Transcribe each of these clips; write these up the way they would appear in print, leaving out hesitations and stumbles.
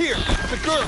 Here, the girl!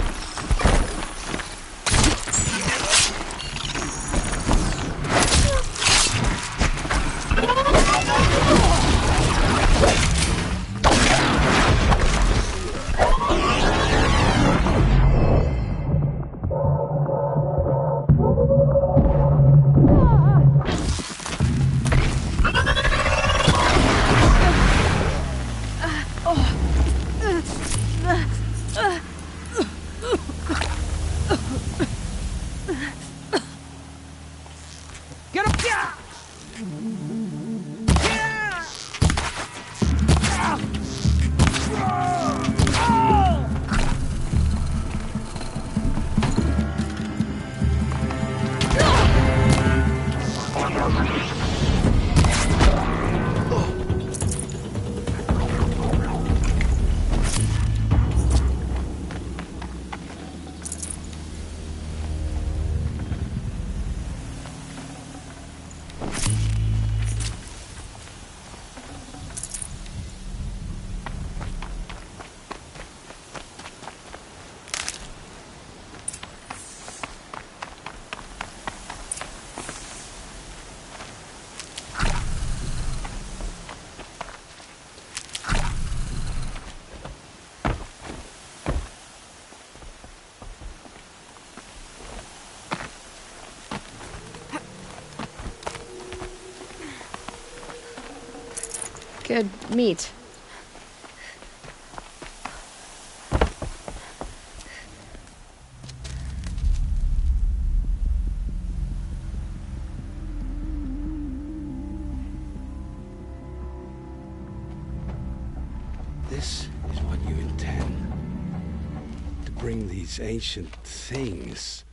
Good meat. This is what you intend. To bring these ancient things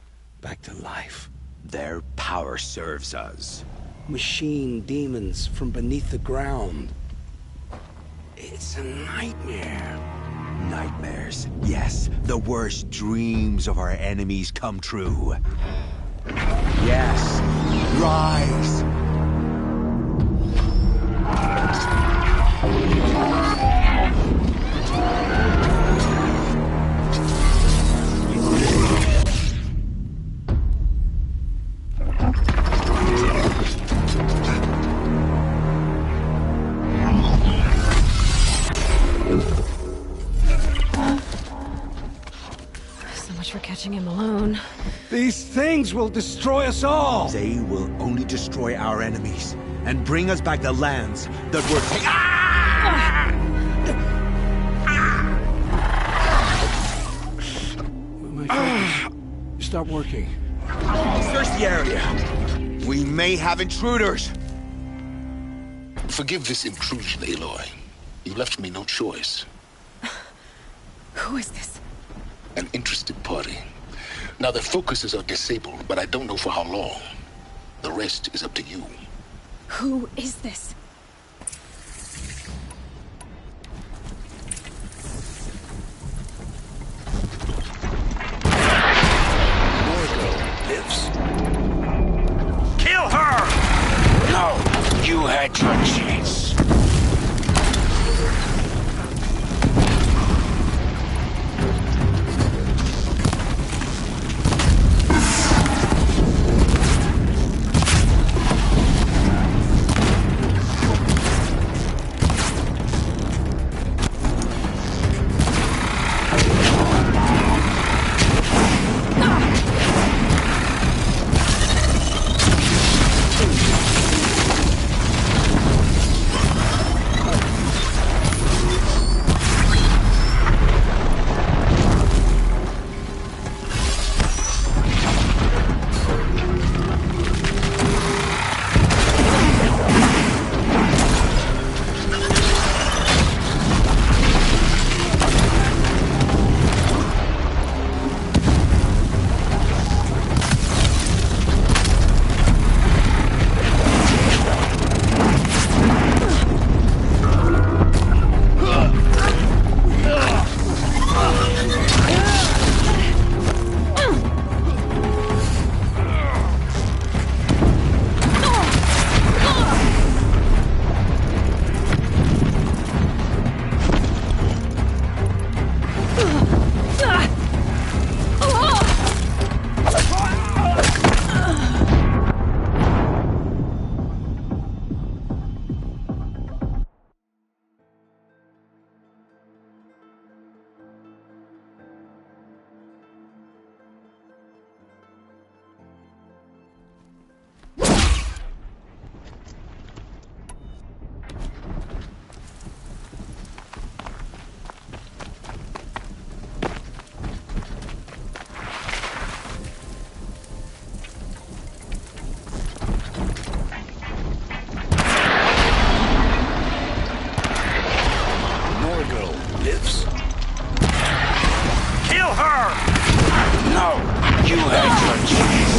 back to life. Their power serves us. Machine demons from beneath the ground. It's a nightmare. Nightmares. Yes, the worst dreams of our enemies come true. Yes, rise! For catching him alone. These things will destroy us all! They will only destroy our enemies and bring us back the lands that were taken. Ah! My focus. Stop working. Search the area. We may have intruders. Forgive this intrusion, Aloy. You left me no choice. Who is this? An interested party. Now, their focuses are disabled, but I don't know for how long. The rest is up to you. Who is this? Morgo lives. Kill her! No, you had your chance. You had your chance.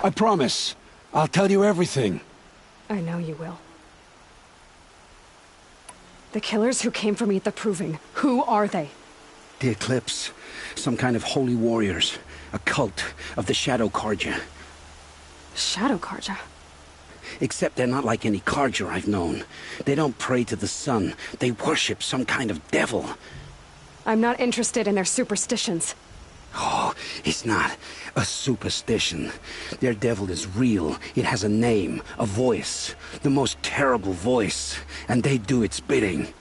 I promise. I'll tell you everything. I know you will. The killers who came for me at the Proving, who are they? The Eclipse. Some kind of holy warriors. A cult of the Shadow Carja. Shadow Carja? Except they're not like any Carja I've known. They don't pray to the sun. They worship some kind of devil. I'm not interested in their superstitions. Oh, it's not a superstition. Their devil is real. It has a name, a voice. The most terrible voice. And they do its bidding.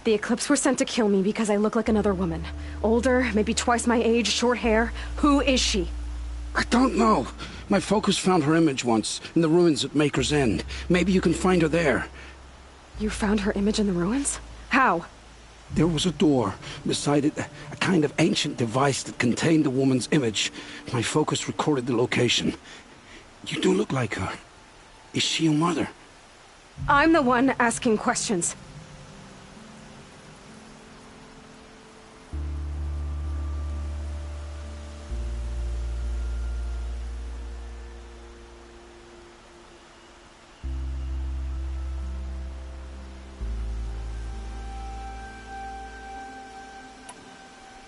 The Eclipse were sent to kill me because I look like another woman. Older, maybe twice my age, short hair. Who is she? I don't know. My focus found her image once, in the ruins at Maker's End. Maybe you can find her there. You found her image in the ruins? How? There was a door. Beside it, a kind of ancient device that contained the woman's image. My focus recorded the location. You do look like her. Is she your mother? I'm the one asking questions.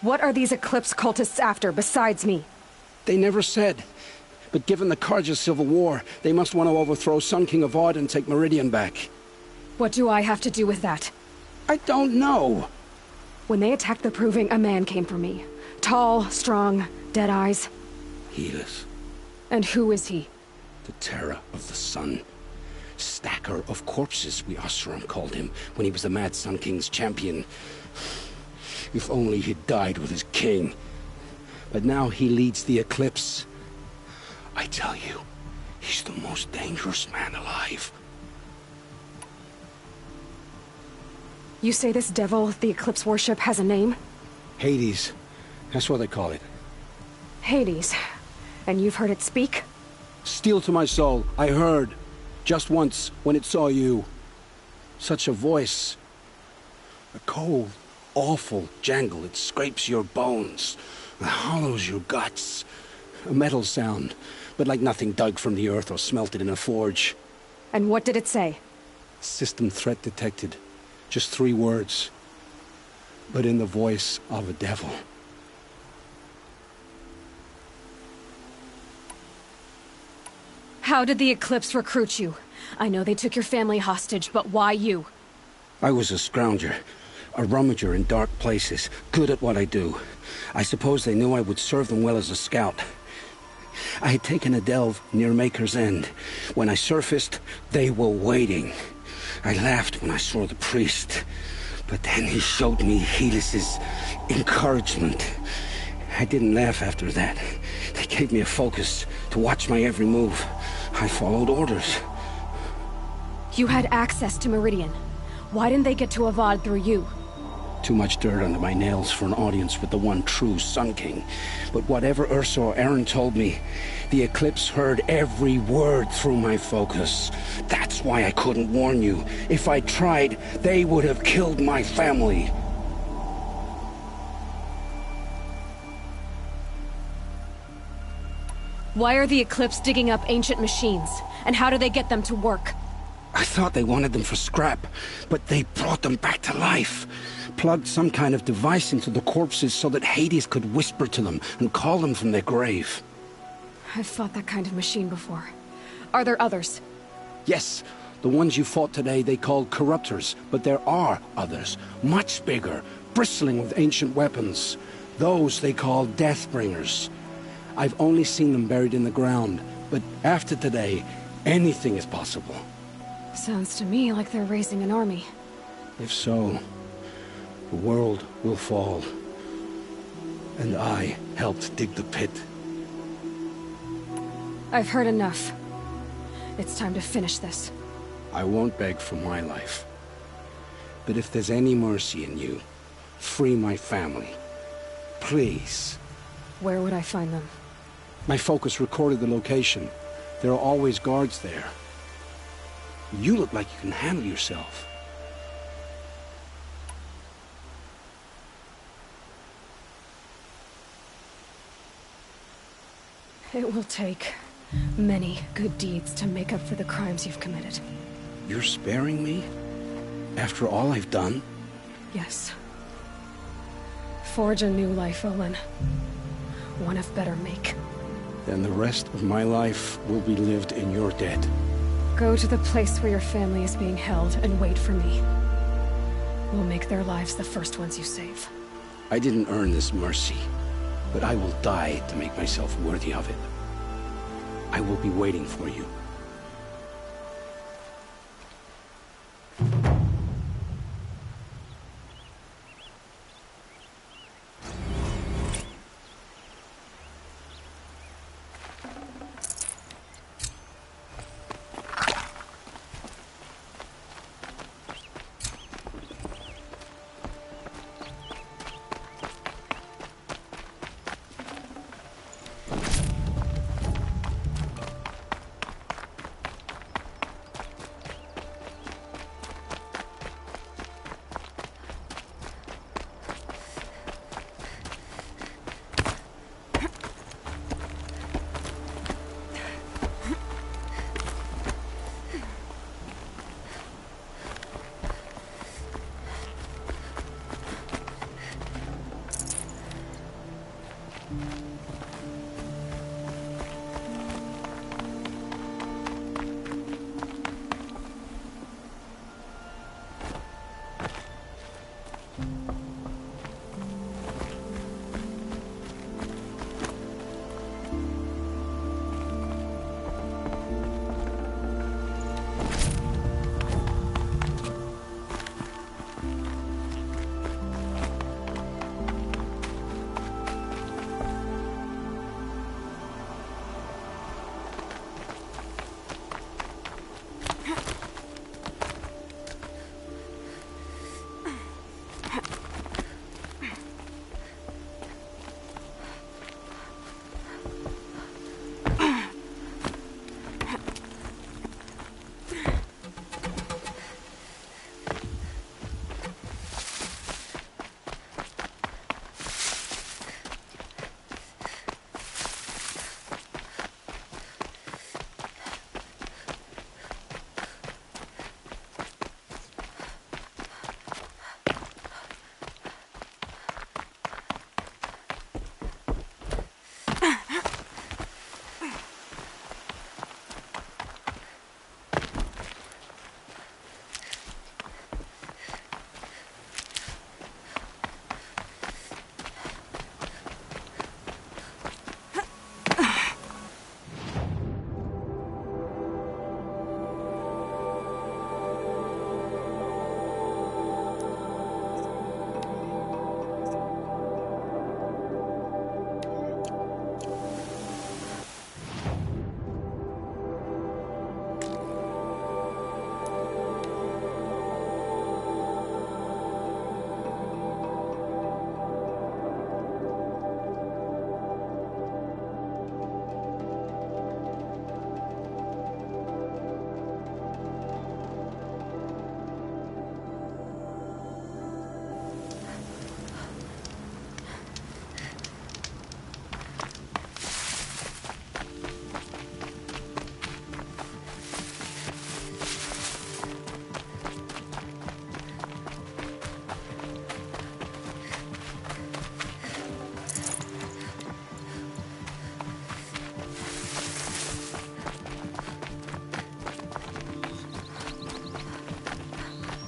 What are these Eclipse cultists after, besides me? They never said. But given the Carja civil war, they must want to overthrow Sun King of Odd and take Meridian back. What do I have to do with that? I don't know. When they attacked the Proving, a man came for me. Tall, strong, dead eyes. Helis, And who is he? the terror of the sun. Stacker of corpses, we Oseram called him, when he was the Mad Sun King's champion. If only he'd died with his king. But now he leads the Eclipse. I tell you, he's the most dangerous man alive. You say this devil the Eclipse worship has a name? Hades. That's what they call it. Hades. And you've heard it speak? Steel to my soul, I heard. Just once, when it saw you. Such a voice. A cold, awful jangle. It scrapes your bones. It hollows your guts. A metal sound, but like nothing dug from the earth or smelted in a forge. And what did it say? System threat detected. Just 3 words. But in the voice of a devil. How did the Eclipse recruit you? I know they took your family hostage, but why you? I was a scrounger. A rummager in dark places. Good at what I do. I suppose they knew I would serve them well as a scout. I had taken a delve near Maker's End. When I surfaced, they were waiting. I laughed when I saw the priest. But then he showed me Helis's encouragement. I didn't laugh after that. They gave me a focus to watch my every move. I followed orders. You had access to Meridian. Why didn't they get to Avad through you? Too much dirt under my nails for an audience with the one true Sun King. But whatever Ursa or Aaron told me, the Eclipse heard every word through my focus. That's why I couldn't warn you. If I tried, they would have killed my family. Why are the Eclipse digging up ancient machines? And how do they get them to work? I thought they wanted them for scrap, but they brought them back to life. Plugged some kind of device into the corpses so that Hades could whisper to them and call them from their grave. I've fought that kind of machine before. Are there others? Yes, the ones you fought today they called corruptors, but there are others, much bigger, bristling with ancient weapons. Those they call Deathbringers. I've only seen them buried in the ground, but after today, anything is possible. Sounds to me like they're raising an army. If so, the world will fall. And I helped dig the pit. I've heard enough. It's time to finish this. I won't beg for my life. But if there's any mercy in you, free my family. Please. Where would I find them? My focus recorded the location. There are always guards there. You look like you can handle yourself. It will take many good deeds to make up for the crimes you've committed. You're sparing me? After all I've done? Yes. Forge a new life, Olin. One of better make. then the rest of my life will be lived in your debt. Go to the place where your family is being held and wait for me. We'll make their lives the first ones you save. I didn't earn this mercy, but I will die to make myself worthy of it. I will be waiting for you.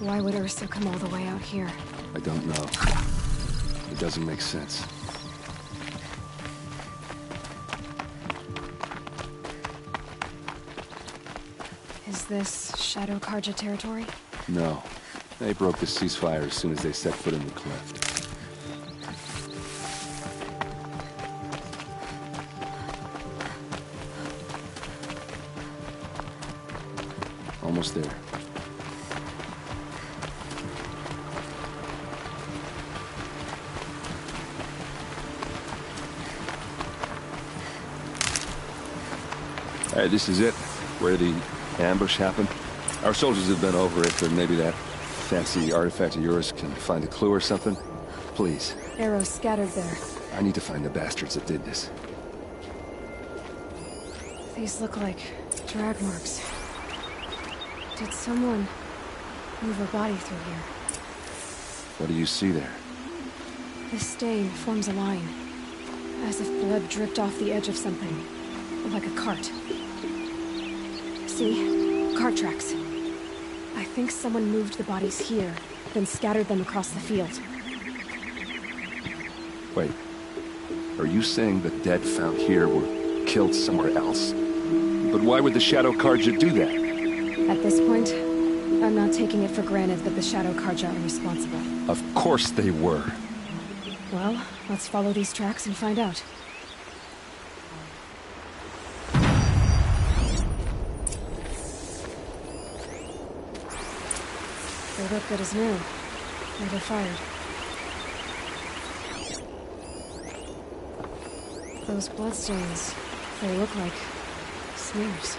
Why would Ursa come all the way out here? I don't know. It doesn't make sense. Is this Shadow Karja territory? No. They broke the ceasefire as soon as they set foot in the cleft. Almost there. Alright, this is it. Where the ambush happened. Our soldiers have been over it, but maybe that fancy artifact of yours can find a clue or something. Please. Arrows scattered there. I need to find the bastards that did this. These look like drag marks. Did someone move a body through here? What do you see there? This stain forms a line, as if blood dripped off the edge of something. like a cart. See? Cart tracks. I think someone moved the bodies here, then scattered them across the field. Wait. Are you saying the dead found here were killed somewhere else? But why would the Shadow Karja do that? At this point, I'm not taking it for granted that the Shadow Karja are responsible. Of course they were. Well, let's follow these tracks and find out. They look good as new. Never fired. Those bloodstains, they look like smears.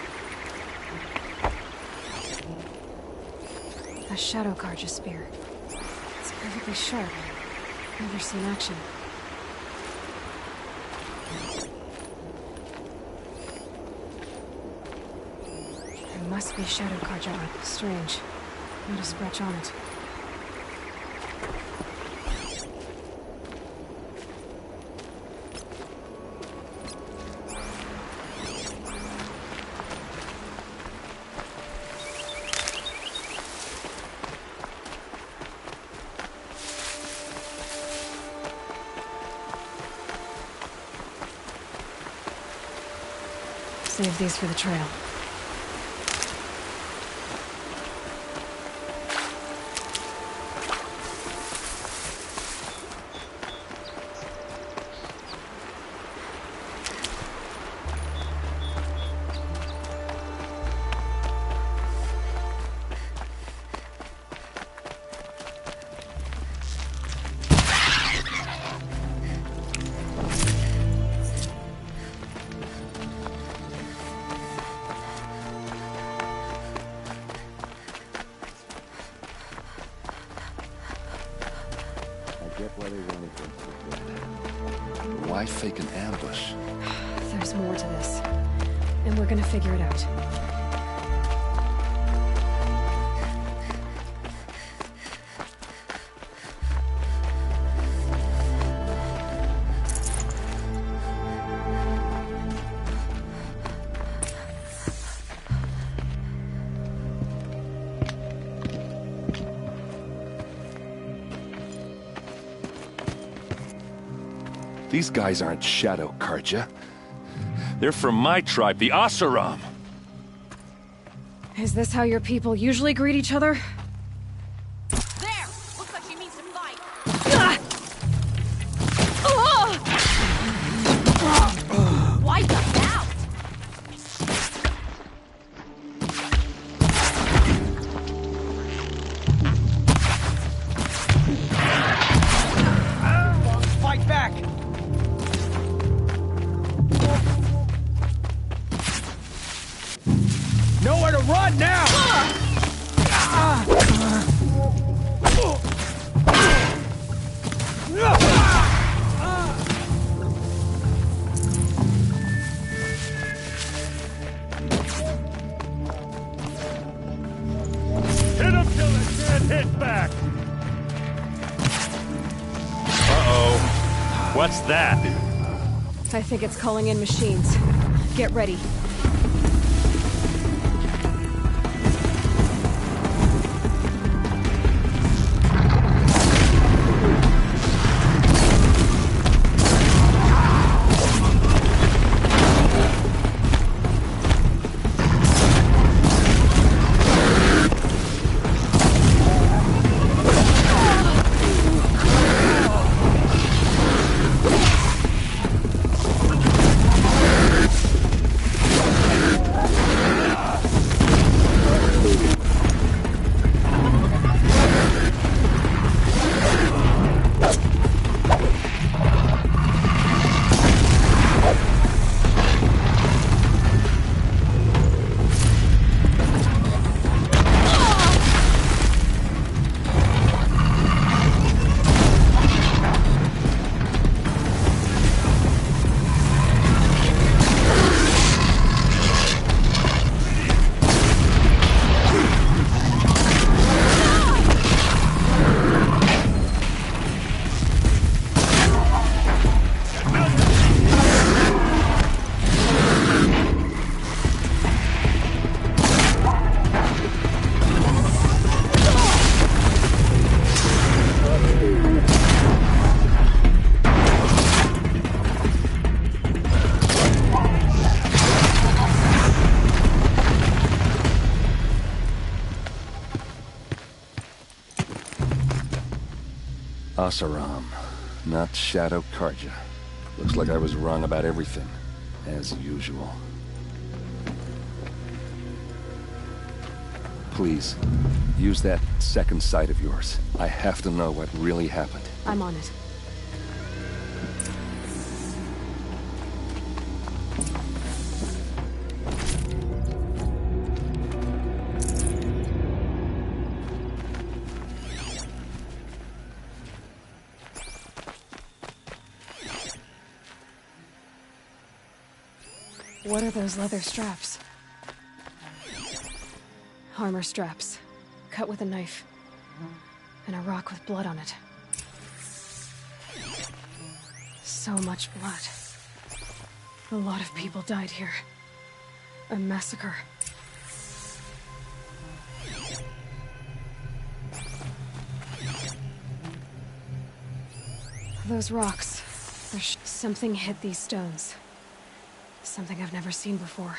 A Shadow Karja spear. It's perfectly sharp. Never seen action. There must be Shadow Karja art. Strange. Not a scratch on it. Save these for the trail. Why fake an ambush? There's more to this. And we're gonna figure it out. These guys aren't Shadow Karja. They're from my tribe, the Asaram. Is this how your people usually greet each other? There! Looks like she means to fight. Wipe us out! Fight back! Nowhere to run now! Hit him till they can't hit back! Uh-oh. What's that? I think it's calling in machines. Get ready. Asaram, not Shadow Karja. Looks like I was wrong about everything, as usual. Please, use that second sight of yours. I have to know what really happened. I'm on it. What are those leather straps? Armor straps, cut with a knife, and a rock with blood on it. So much blood. A lot of people died here. A massacre. Those rocks. Something hit these stones. Something I've never seen before.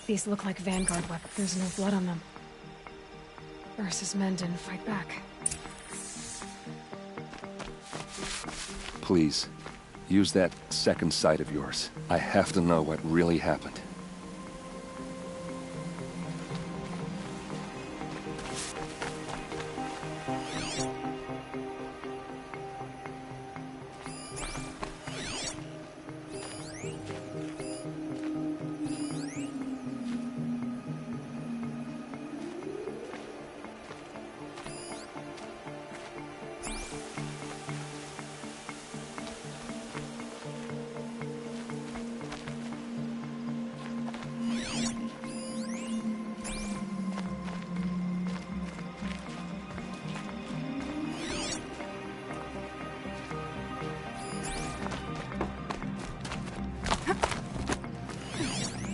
These look like Vanguard weapons. There's no blood on them. Ursa's men didn't fight back. Please, use that second sight of yours. I have to know what really happened.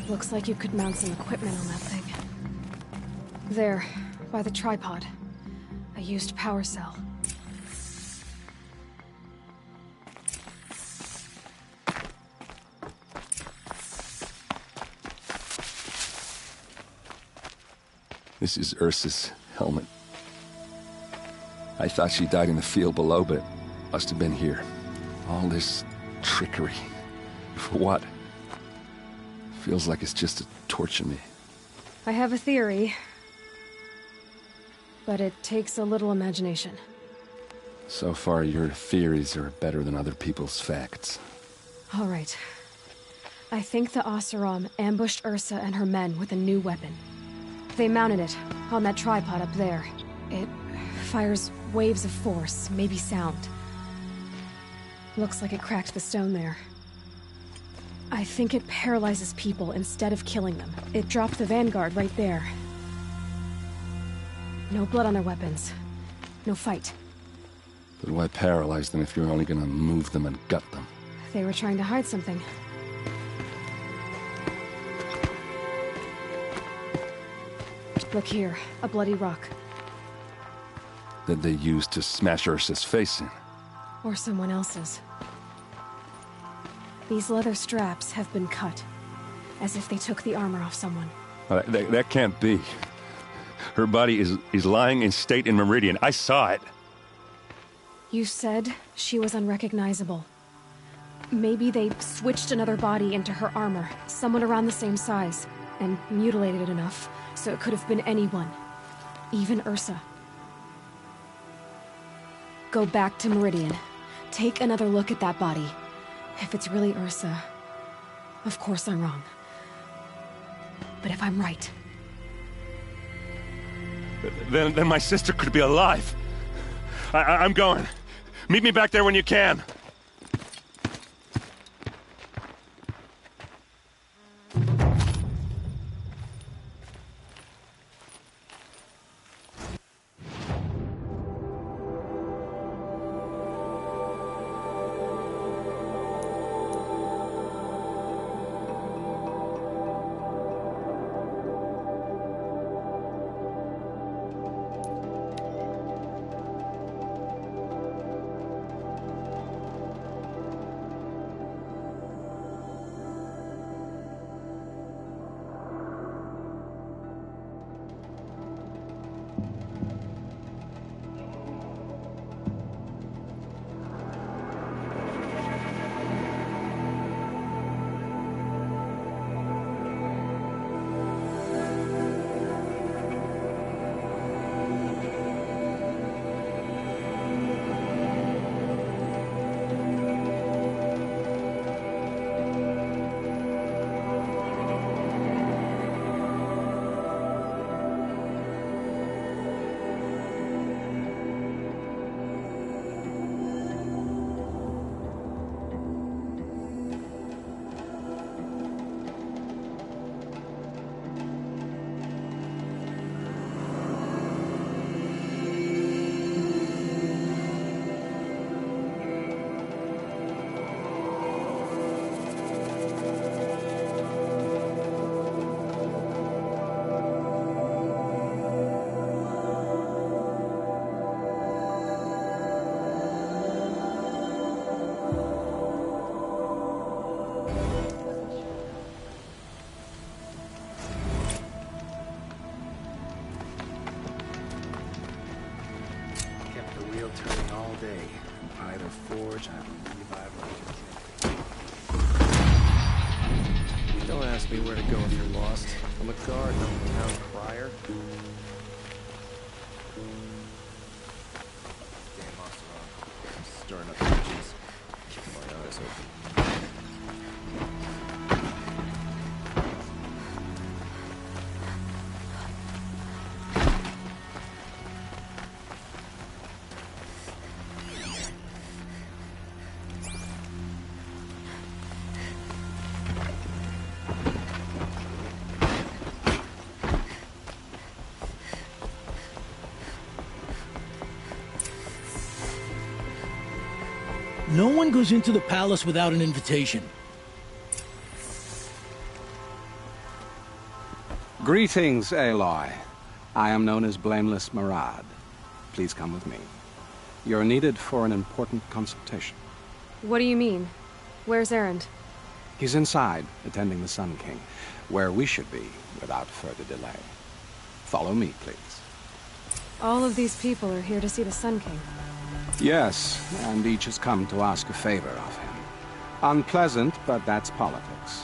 Looks like you could mount some equipment on that thing. There, by the tripod. A used power cell. This is Ursa's helmet. I thought she died in the field below, but Must have been here. All this trickery. For what? Feels like it's just to torture me. I have a theory, but it takes a little imagination. So far, your theories are better than other people's facts. All right. I think the Oseram ambushed Ursa and her men with a new weapon. They mounted it on that tripod up there. It fires waves of force, maybe sound. Looks like it cracked the stone there. I think it paralyzes people instead of killing them. It dropped the vanguard right there. No blood on their weapons. No fight. But why paralyze them if you're only gonna move them and gut them? They were trying to hide something. Look here, a bloody rock. That they used to smash Ursa's face in. Or someone else's. These leather straps have been cut, as if they took the armor off someone. That can't be. Her body is lying in state in Meridian. I saw it. You said she was unrecognizable. Maybe they switched another body into her armor, someone around the same size, and mutilated it enough so it could have been anyone. Even Ursa. Go back to Meridian. Take another look at that body. If it's really Ursa, of course I'm wrong. But if I'm right... Then my sister could be alive. I'm going. Meet me back there when you can. Turning all day. Either forge, I believe I Don't ask me where to go if you're lost. I'm a guard, not a town crier. Damn monster, stirring up bitches. Keeping my eyes open. No one goes into the palace without an invitation. Greetings, Aloy. I am known as Blameless Marad. Please come with me. You're needed for an important consultation. What do you mean? Where's Erend? He's inside, attending the Sun King, where we should be without further delay. Follow me, please. All of these people are here to see the Sun King. Yes, and each has come to ask a favor of him. Unpleasant, but that's politics.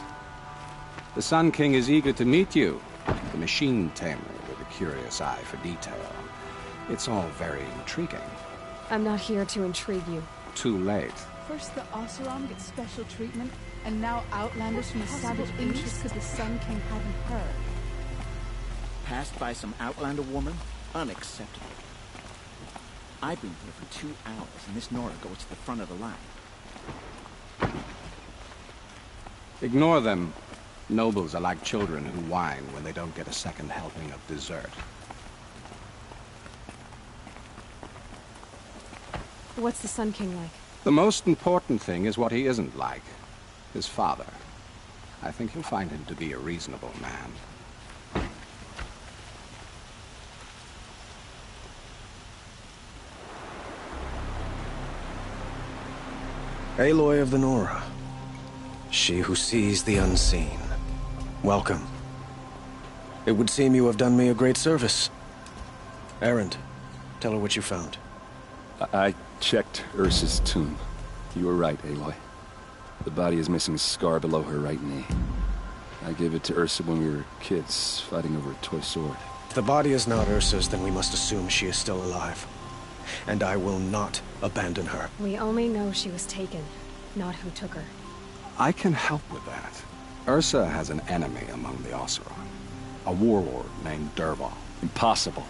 The Sun King is eager to meet you, the machine tamer with a curious eye for detail. It's all very intriguing. I'm not here to intrigue you. Too late. First the Oseram gets special treatment, and now Outlanders from the Savage interests because the Sun King hadn't heard. Passed by some Outlander woman? Unacceptable. I've been here for 2 hours, and this Nora goes to the front of the line. Ignore them. Nobles are like children who whine when they don't get a second helping of dessert. What's the Sun King like? The most important thing is what he isn't like. His father. I think you'll find him to be a reasonable man. Aloy of the Nora. She who sees the unseen. Welcome. It would seem you have done me a great service. Erend, tell her what you found. I checked Ursa's tomb. You were right, Aloy. The body is missing a scar below her right knee. I gave it to Ursa when we were kids, fighting over a toy sword. If the body is not Ursa's, then we must assume she is still alive. And I will not abandon her. We only know she was taken, not who took her. I can help with that. Ursa has an enemy among the Oseram. A warlord named Dervahl. Impossible.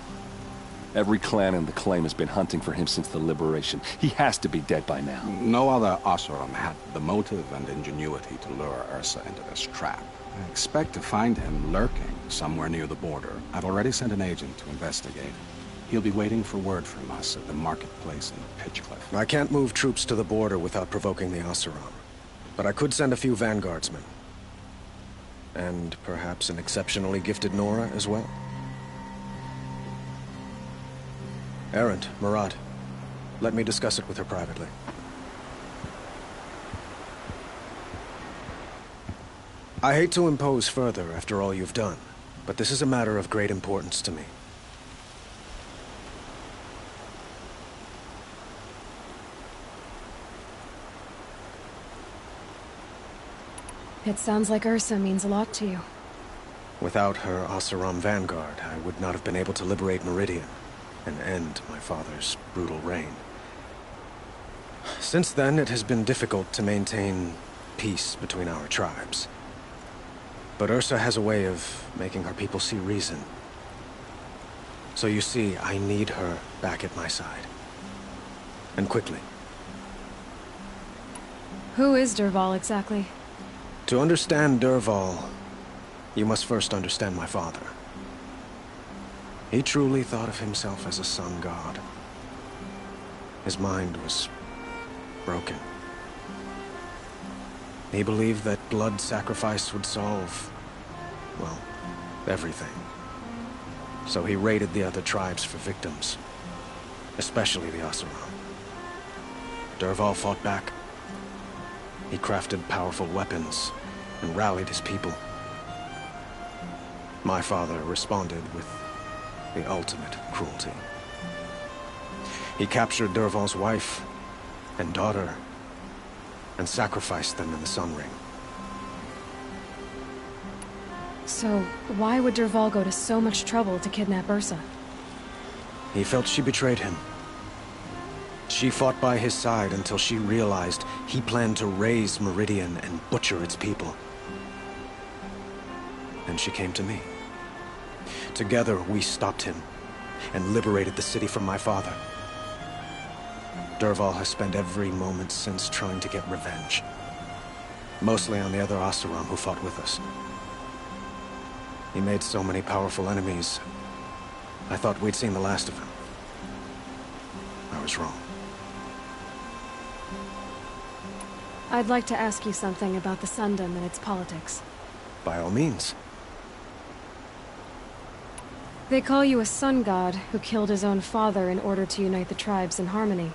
Every clan in the Claim has been hunting for him since the liberation. He has to be dead by now. No other Oseram had the motive and ingenuity to lure Ursa into this trap. I expect to find him lurking somewhere near the border. I've already sent an agent to investigate. He'll be waiting for word from us at the marketplace in Pitchcliff. I can't move troops to the border without provoking the Oseram. But I could send a few vanguardsmen. And perhaps an exceptionally gifted Nora as well. Erend, Murad, let me discuss it with her privately. I hate to impose further after all you've done, but this is a matter of great importance to me. It sounds like Ursa means a lot to you. Without her Oseram vanguard, I would not have been able to liberate Meridian and end my father's brutal reign. Since then, it has been difficult to maintain peace between our tribes. But Ursa has a way of making her people see reason. So you see, I need her back at my side. And quickly. Who is Dervahl exactly? To understand Dervahl, you must first understand my father. He truly thought of himself as a sun god. His mind was broken. He believed that blood sacrifice would solve, well, everything. So he raided the other tribes for victims, especially the Oseram. Dervahl fought back. He crafted powerful weapons and rallied his people. My father responded with the ultimate cruelty. He captured Dervahl's wife and daughter and sacrificed them in the Sun Ring. So, why would Dervahl go to so much trouble to kidnap Ursa? He felt she betrayed him. She fought by his side until she realized he planned to raise Meridian and butcher its people. And she came to me. Together, we stopped him and liberated the city from my father. Dervahl has spent every moment since trying to get revenge. Mostly on the other Oseram who fought with us. He made so many powerful enemies, I thought we'd seen the last of him. I was wrong. I'd like to ask you something about the Sundom and its politics. By all means. They call you a sun god who killed his own father in order to unite the tribes in harmony.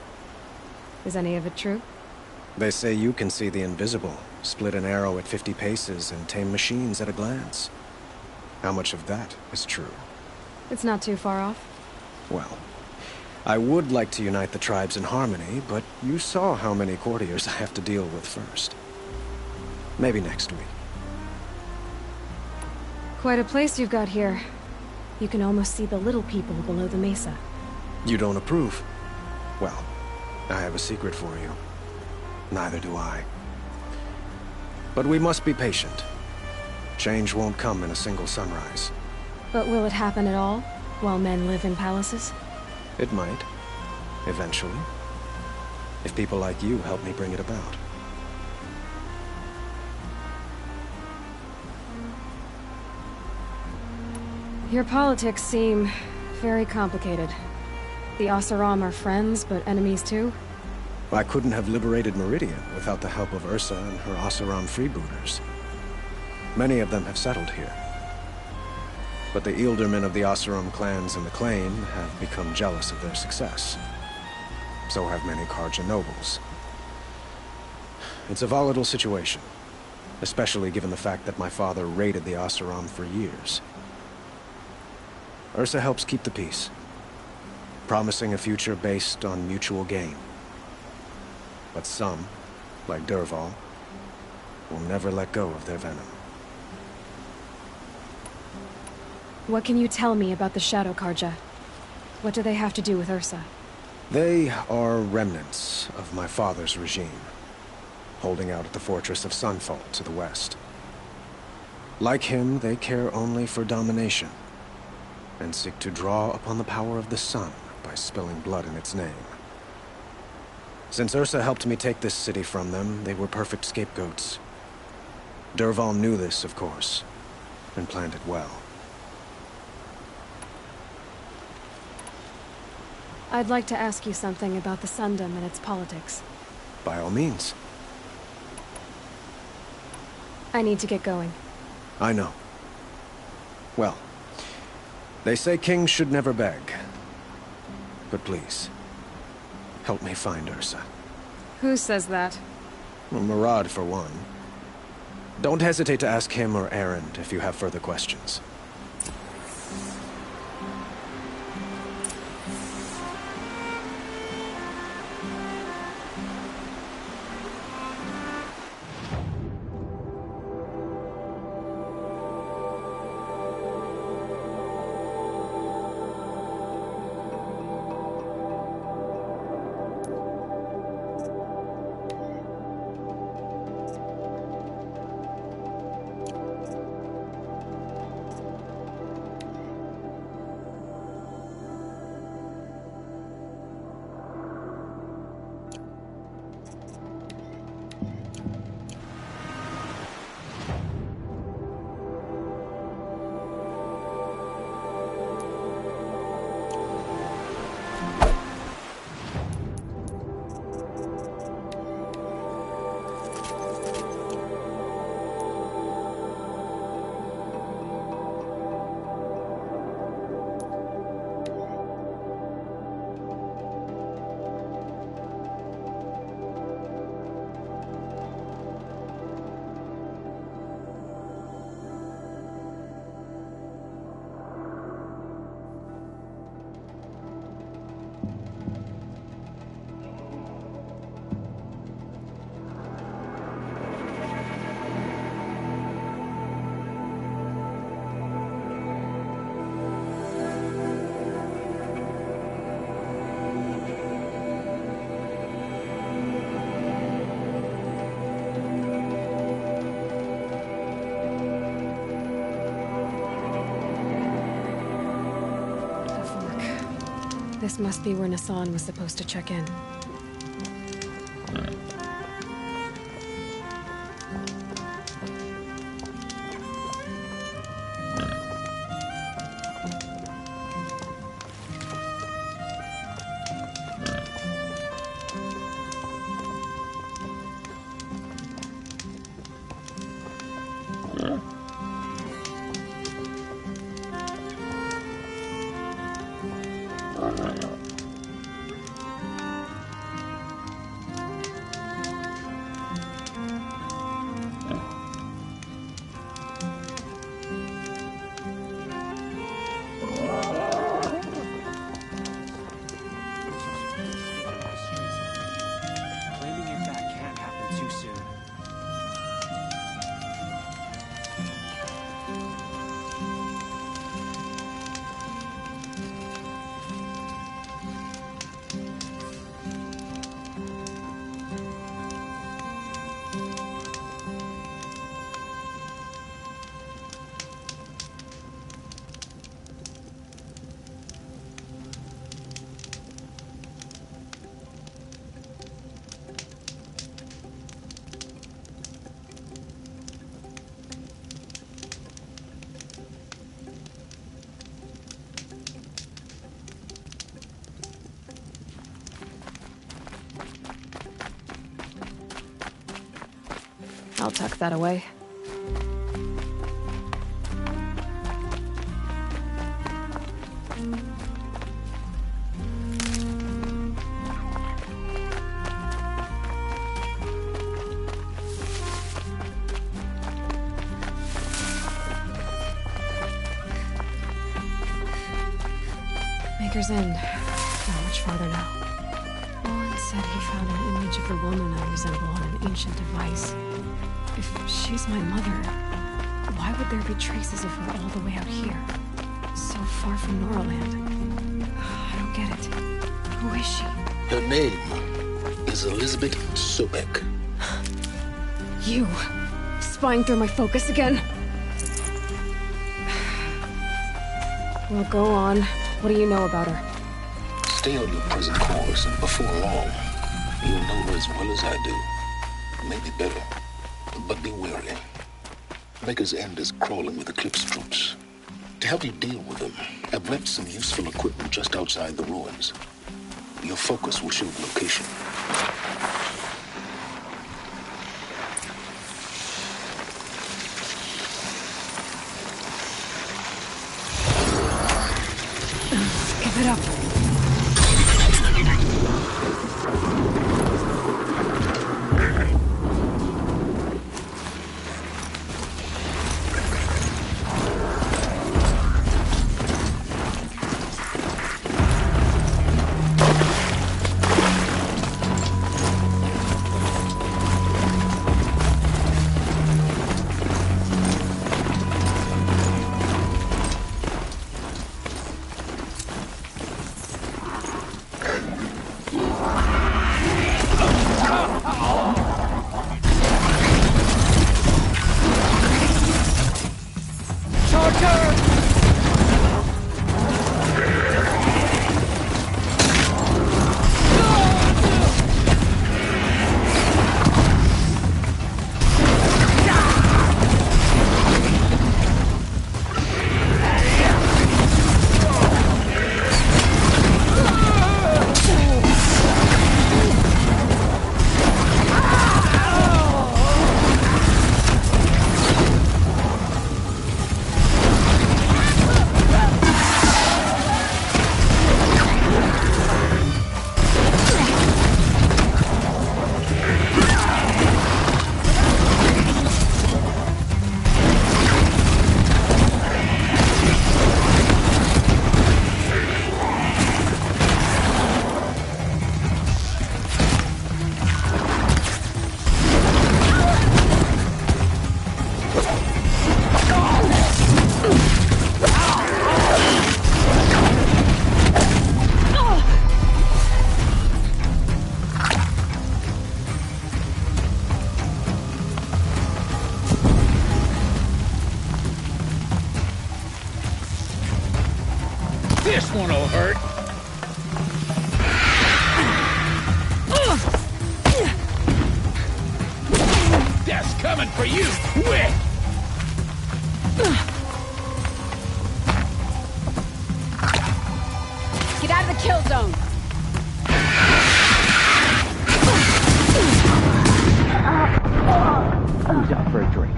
Is any of it true? They say you can see the invisible, split an arrow at 50 paces, and tame machines at a glance. How much of that is true? It's not too far off. Well, I would like to unite the tribes in harmony, but you saw how many courtiers I have to deal with first. Maybe next week. Quite a place you've got here. You can almost see the little people below the mesa. You don't approve? Well, I have a secret for you. Neither do I. But we must be patient. Change won't come in a single sunrise. But will it happen at all, while men live in palaces? It might. Eventually. If people like you help me bring it about. Your politics seem very complicated. The Oseram are friends, but enemies too? I couldn't have liberated Meridian without the help of Ursa and her Oseram freebooters. Many of them have settled here. But the Ealdormen of the Oseram clans in the Claim have become jealous of their success. So have many Karja nobles. It's a volatile situation, especially given the fact that my father raided the Oseram for years. Ursa helps keep the peace, promising a future based on mutual gain. But some, like Dervahl, will never let go of their venom. What can you tell me about the Shadow Karja? What do they have to do with Ursa? They are remnants of my father's regime, holding out at the fortress of Sunfall to the west. Like him, they care only for domination, and seek to draw upon the power of the sun by spilling blood in its name. Since Ursa helped me take this city from them, they were perfect scapegoats. Dervahl knew this, of course, and planned it well. I'd like to ask you something about the Sundom and its politics. By all means. I need to get going. I know. Well, they say kings should never beg. But please, help me find Ursa. Who says that? Well, Murad, for one. Don't hesitate to ask him or Erend if you have further questions. This must be where Nassan was supposed to check in. tuck that away. Maker's End. Not much farther now. Owen said he found an image of the woman I resemble on an ancient device. If she's my mother, why would there be traces of her all the way out here? So far from Norland. I don't get it. Who is she? Her name is Elizabeth Sobek. You! Spying through my focus again? Well, go on. What do you know about her? Stay on your present course, and before long, you'll know her as well as I do. Maybe better, but be wary. Maker's End is crawling with Eclipse troops. To help you deal with them, I've left some useful equipment just outside the ruins. Your focus will show the location. Give it up. This one'll hurt. Death's coming for you, quick! Get out of the kill zone! Who's out for a drink?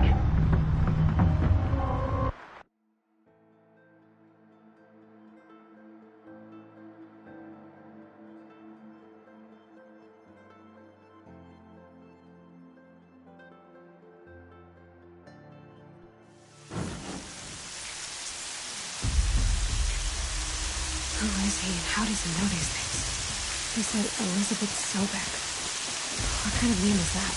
Who is he and how does he know these things? He said Elizabeth Sobek. What kind of name is that?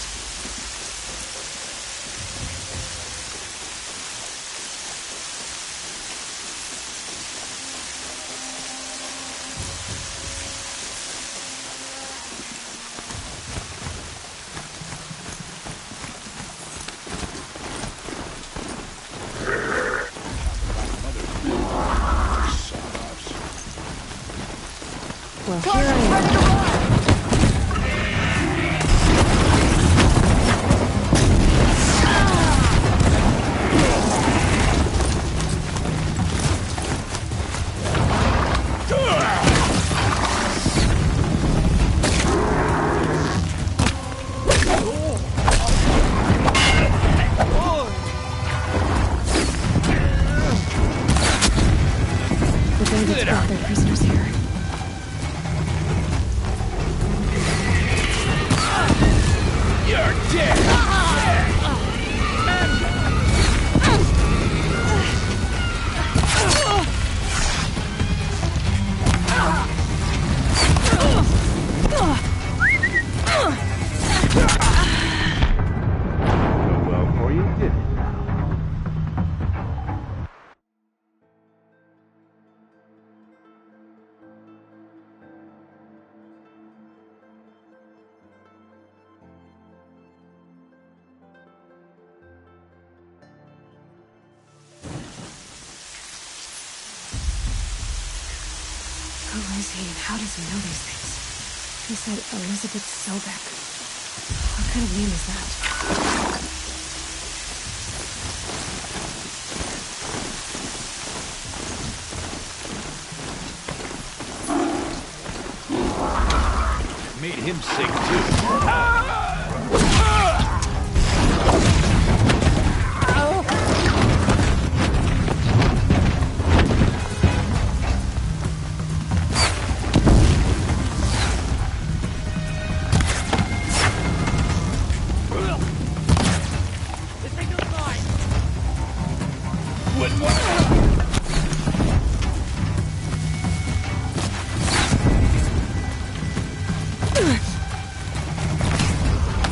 Well, here I am. prisoners here. You're dead! Well, for you did it. Who is he and how does he know these things? He said Elizabeth Sobek. What kind of name is that? Made him sick too.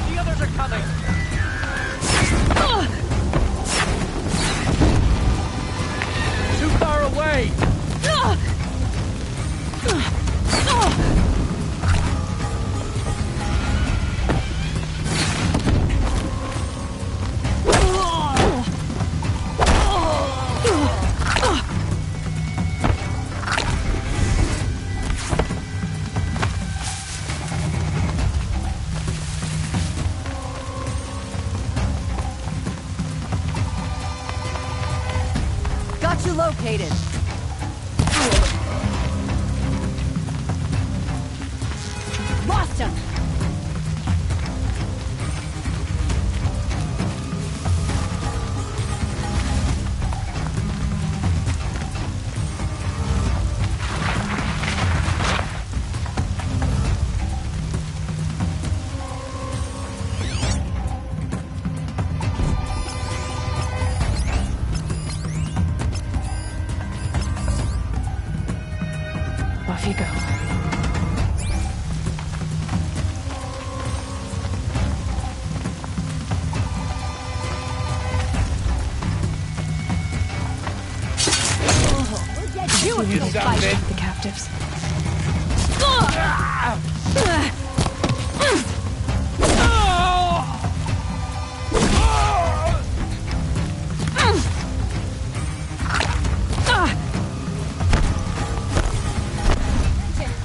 The others are coming. Too far away. Got you located. Lost him. Off you go. You We can will fight. fight the captives.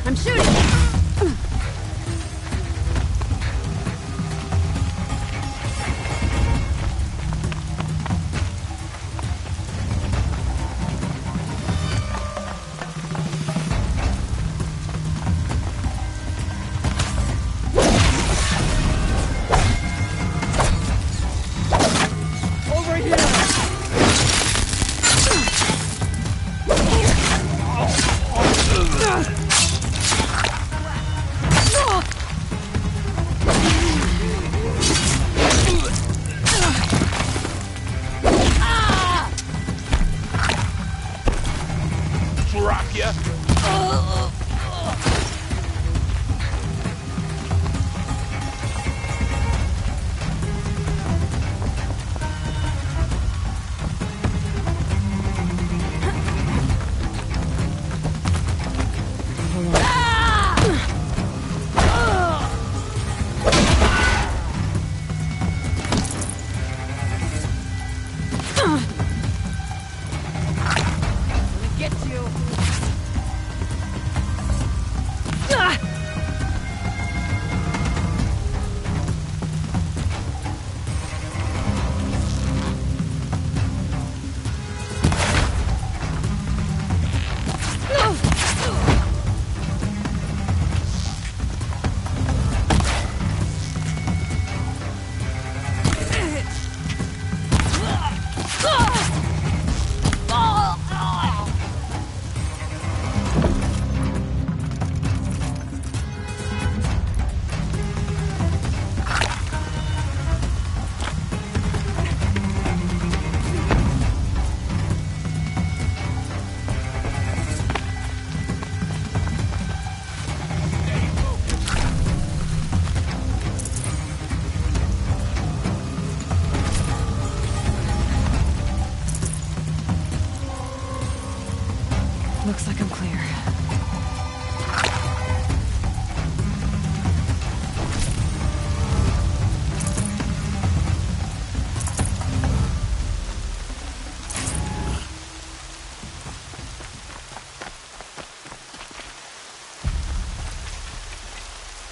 I'm shooting. Over here. Drop ya. Get you. here.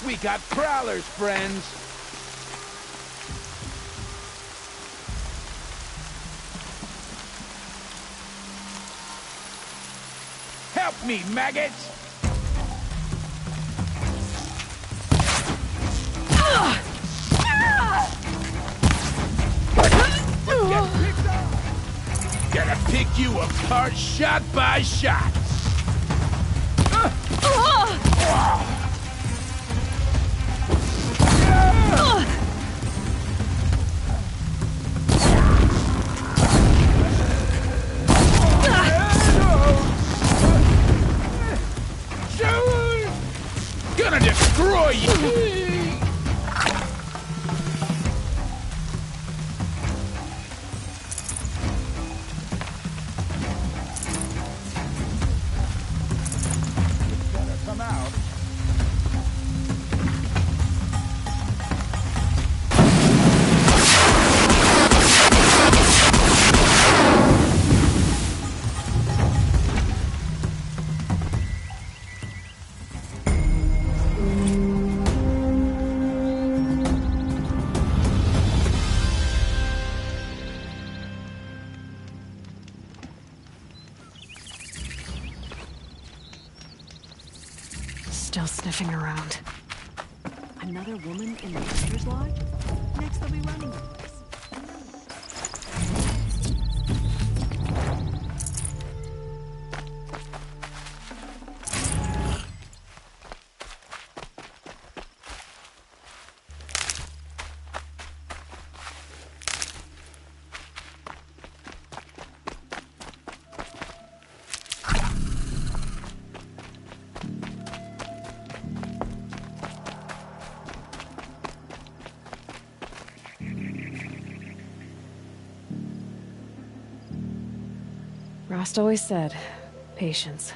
We got prowlers, friends. Help me, maggots! Gonna pick you apart shot by shot. Gonna destroy you! Come out. Still sniffing around. Another woman in the Hunter's Lodge? Next they'll be running the place. Rost always said, patience.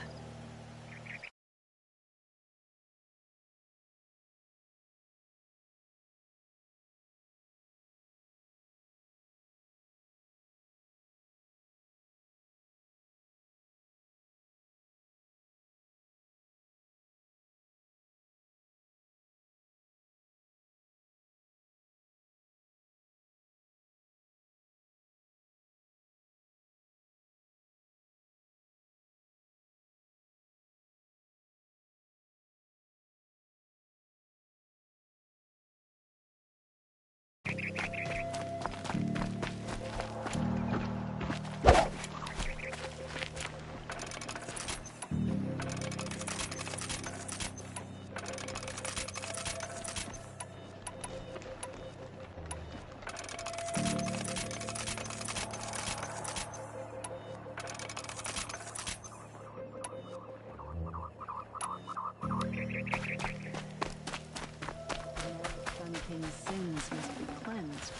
King's sins must be cleansed.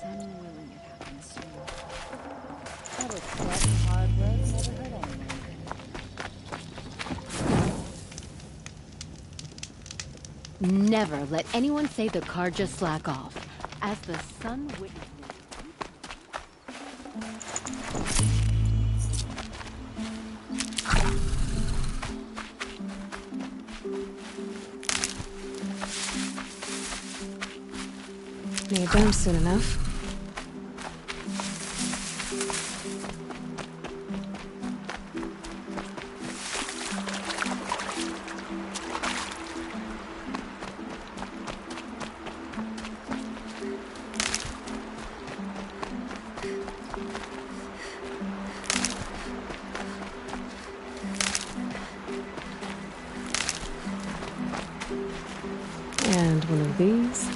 Sun willing it happens soon. Better sweat and hard work never hurt anyone. Never let anyone say the Karja slack off. As the sun witnesses. Need them soon enough. And one of these.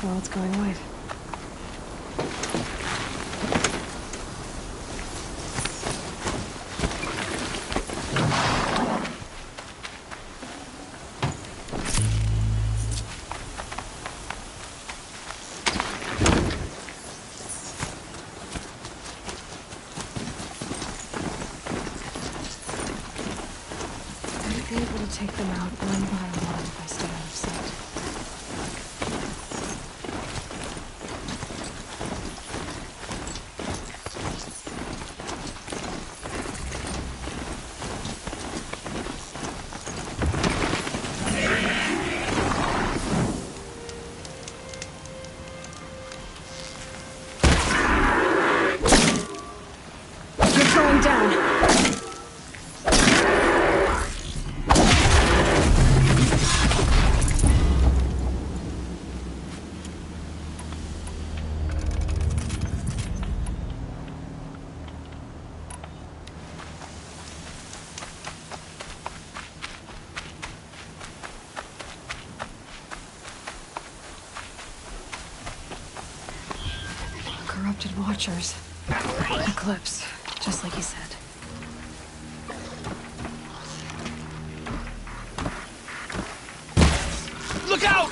Well, it's going white. I'd be able to take them out one by one if I stay out of sight. Corrupted Watchers. Eclipse, just like you said. Look out!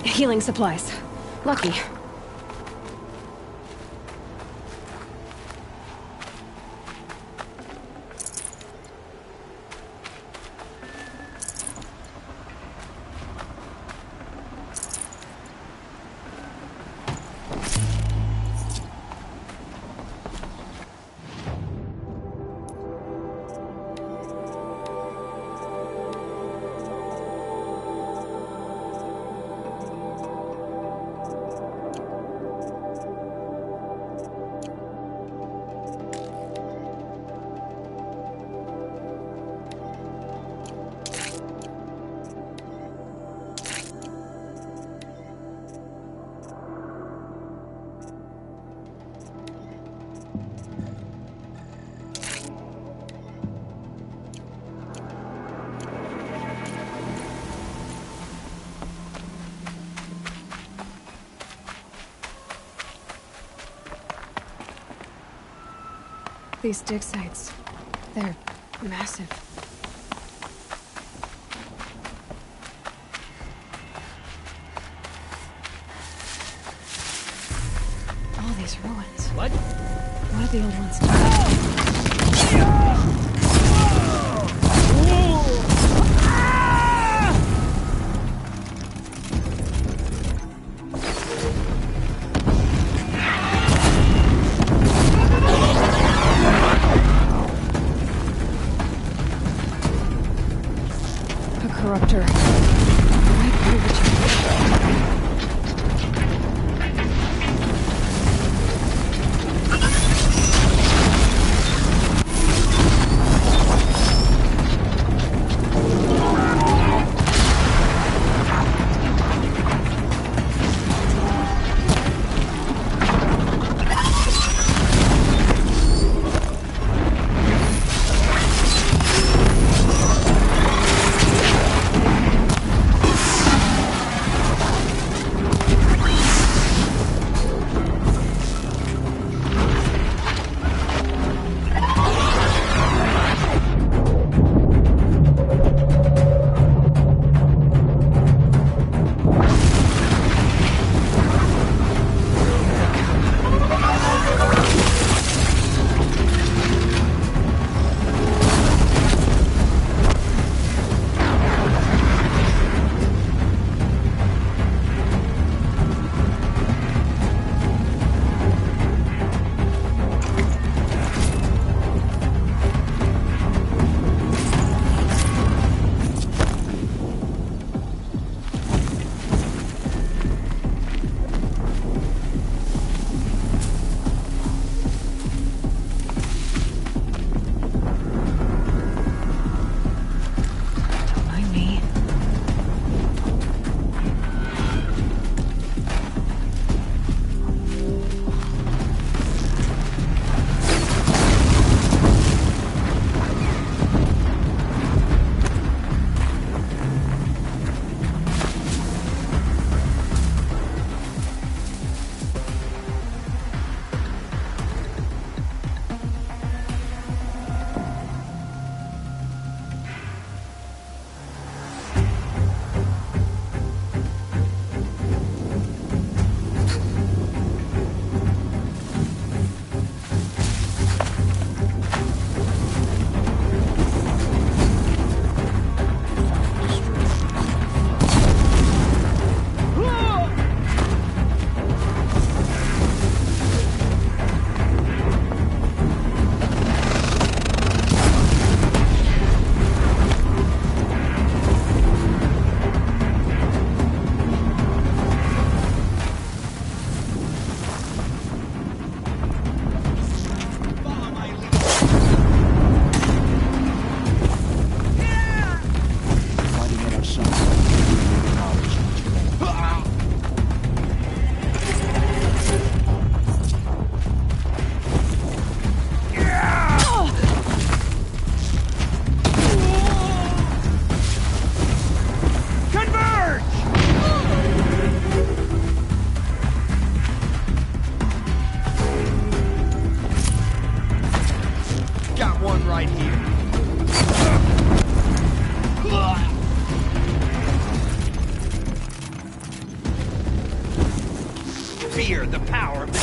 Healing supplies. Lucky. These dig sites, they're massive. All these ruins. What? What are the old ones doing? Corruptor. Might prove it to me. Fear the power of the...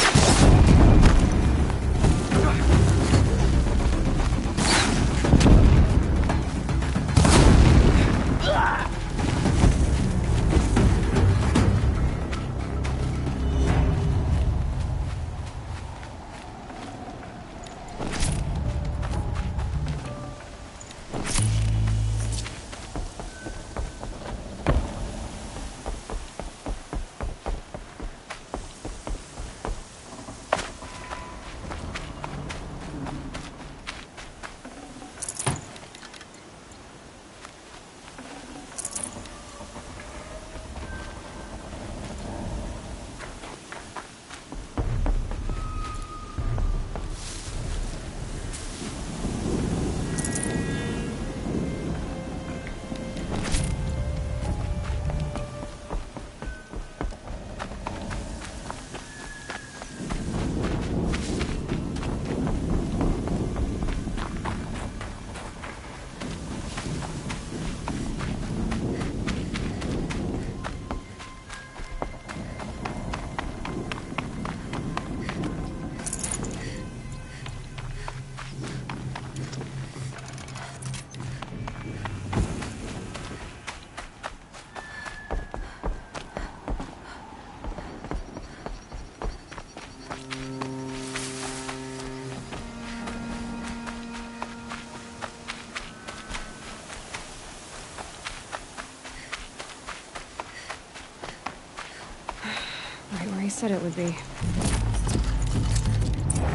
said it would be.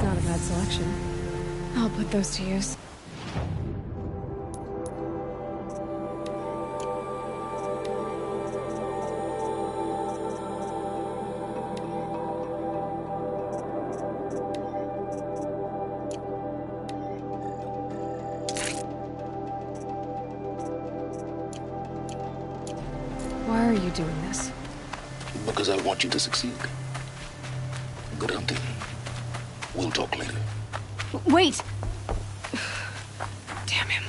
Not a bad selection. I'll put those to use. Why are you doing this? Because I want you to succeed. Good hunting. We'll talk later. Wait! Damn him.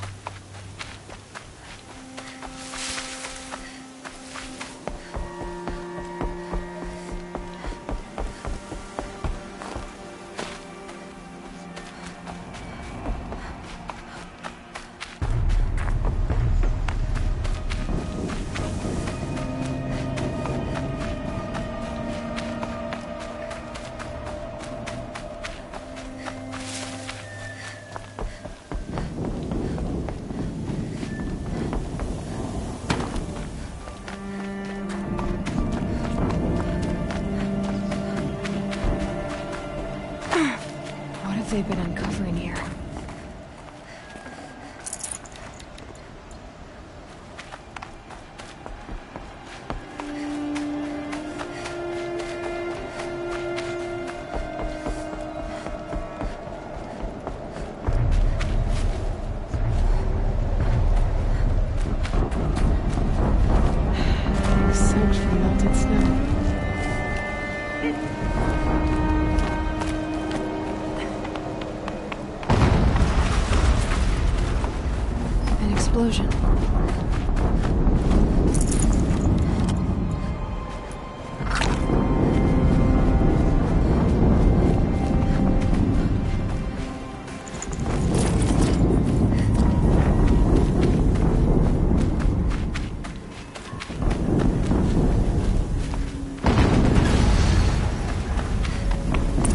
What have they been uncovering here? Soaked from melted snow. An explosion.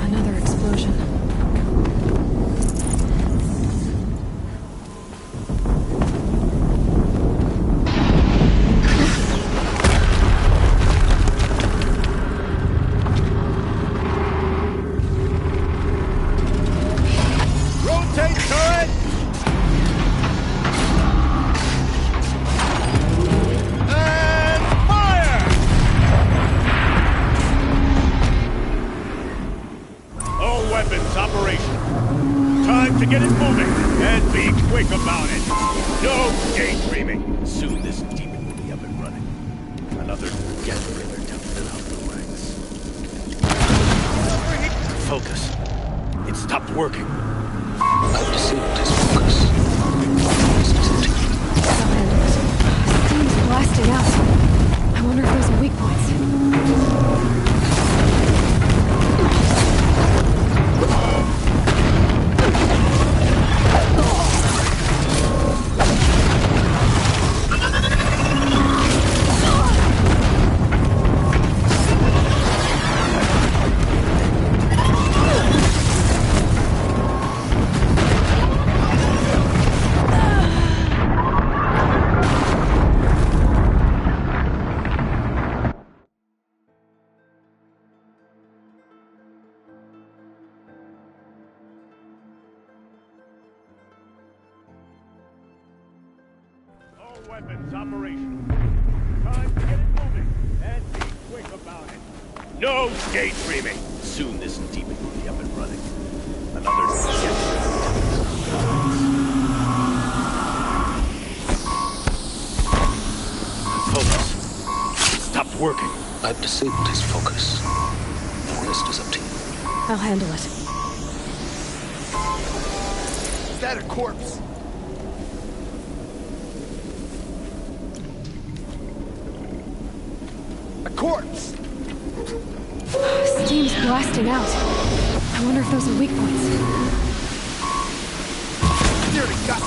Another explosion. Rotate turret! And fire! All weapons operational. Time to get it moving, and be quick about it. No daydreaming. Soon this demon will be up and running. Another get-together to fill out the ranks. Focus. It stopped working. I've disabled his focus. Rest is empty. Steam's blasting out. I wonder if those are weak points. All weapons operational. Time to get it moving, and be quick about it. No daydreaming. Soon this demon will be up and running. Another Focus. It stopped working. I've disabled his focus. The rest is up to you. I'll handle it. Is that a corpse? A corpse! Steam's blasting out. I wonder if those are weak points. Nearly got me.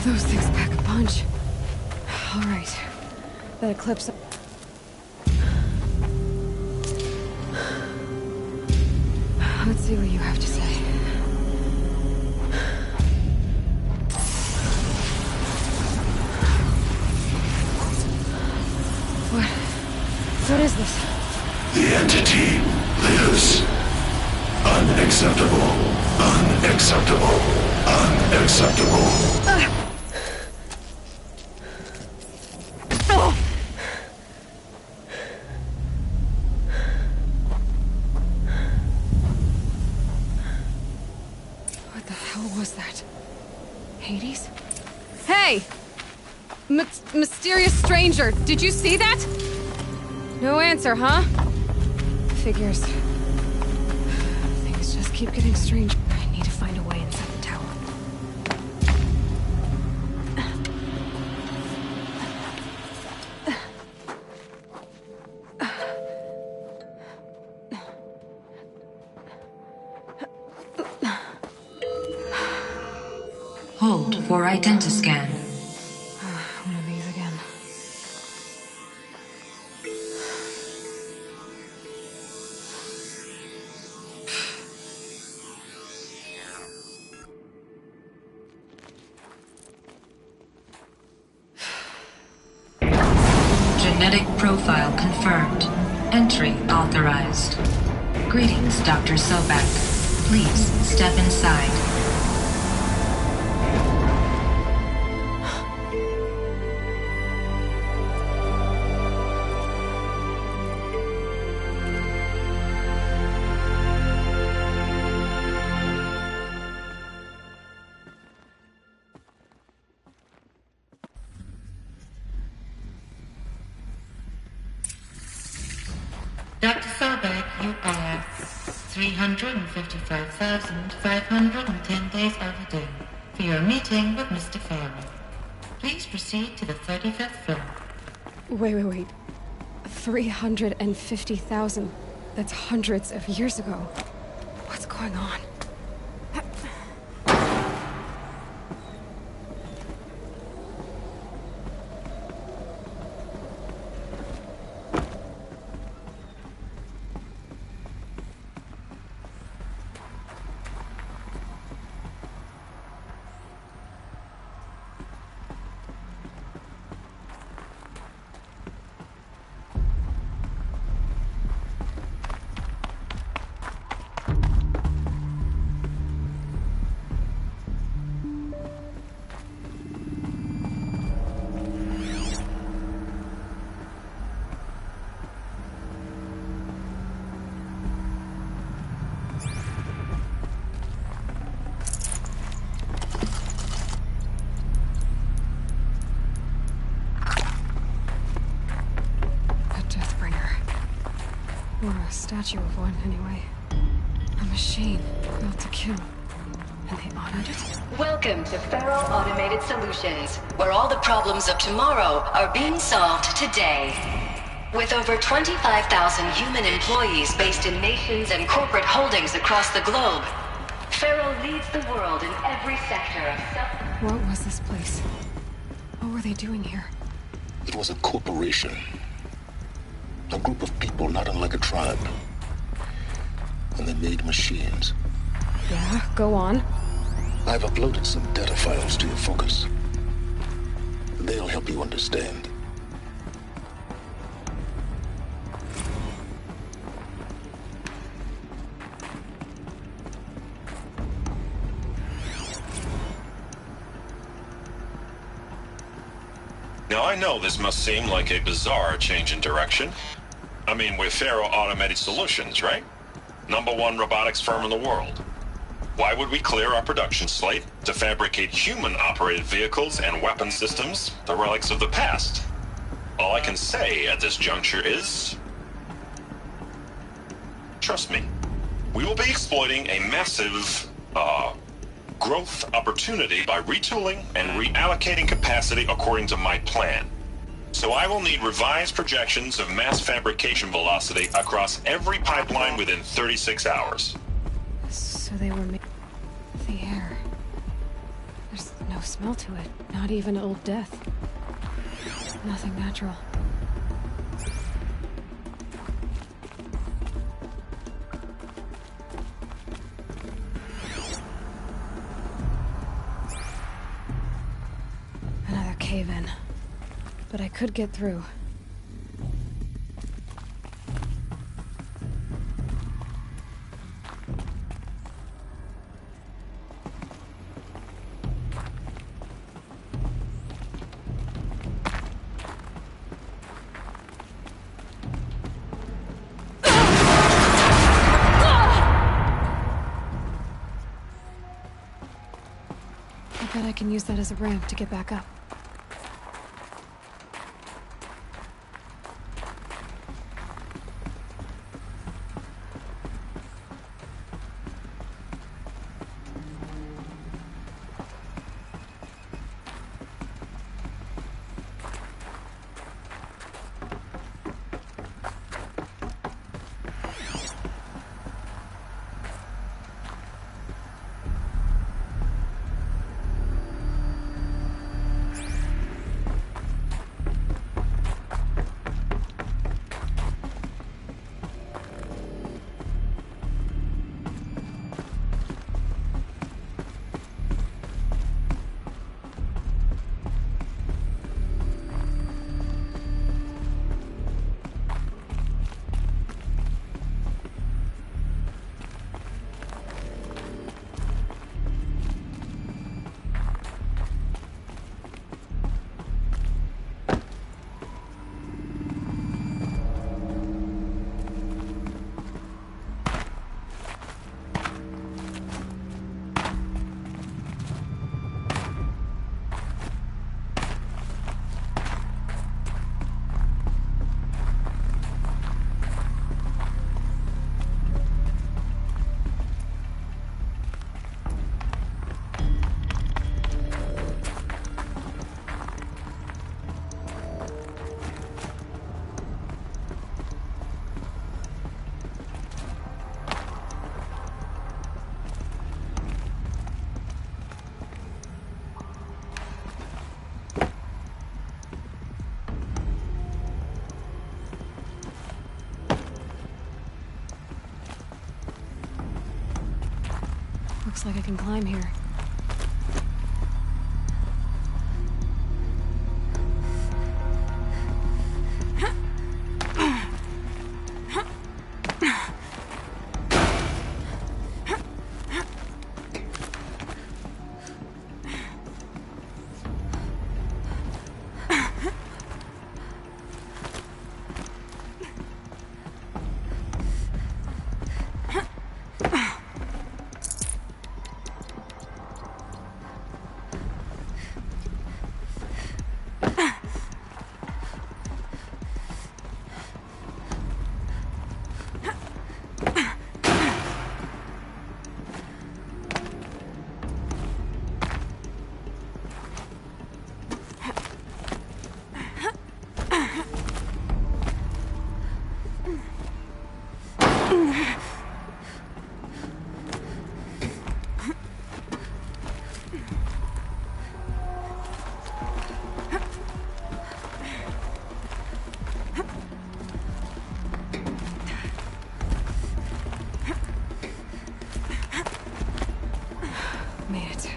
Those things pack a punch. All right. That eclipse... Let's see what you have to say. What is this? The entity lives. Unacceptable. Unacceptable. Unacceptable. What the hell was that? Hades? Hey! Mysterious stranger, did you see that? No answer, huh? Figures. Things just keep getting strange. I need to find a way inside the tower. Hold for identiscan. One of these again. Genetic profile confirmed. Entry authorized. Greetings, Dr. Sobek. Please step inside. Dr. Sobek, you are 355,510 days overdue for your meeting with Mr. Farrell. Please proceed to the 35th floor. Wait. 350,000. That's hundreds of years ago. What's going on? Or a statue of one, anyway. A machine built to kill. And they honored it? Welcome to Faro Automated Solutions, where all the problems of tomorrow are being solved today. With over 25,000 human employees based in nations and corporate holdings across the globe, Faro leads the world in every sector of What was this place? What were they doing here? It was a corporation. A group of people not unlike a tribe. And they made machines. Yeah, go on. I've uploaded some data files to your focus. They'll help you understand. Now I know this must seem like a bizarre change in direction. I mean, we're Faro Automated Solutions, right? #1 robotics firm in the world. Why would we clear our production slate to fabricate human-operated vehicles and weapon systems, the relics of the past? All I can say at this juncture is... trust me, we will be exploiting a massive, growth opportunity by retooling and reallocating capacity according to my plan. So I will need revised projections of mass fabrication velocity across every pipeline within 36 hours. So they were made of the air. There's no smell to it. Not even old death. Nothing natural. Another cave-in. But I could get through. I bet I can use that as a ramp to get back up. Looks like I can climb here. Made it.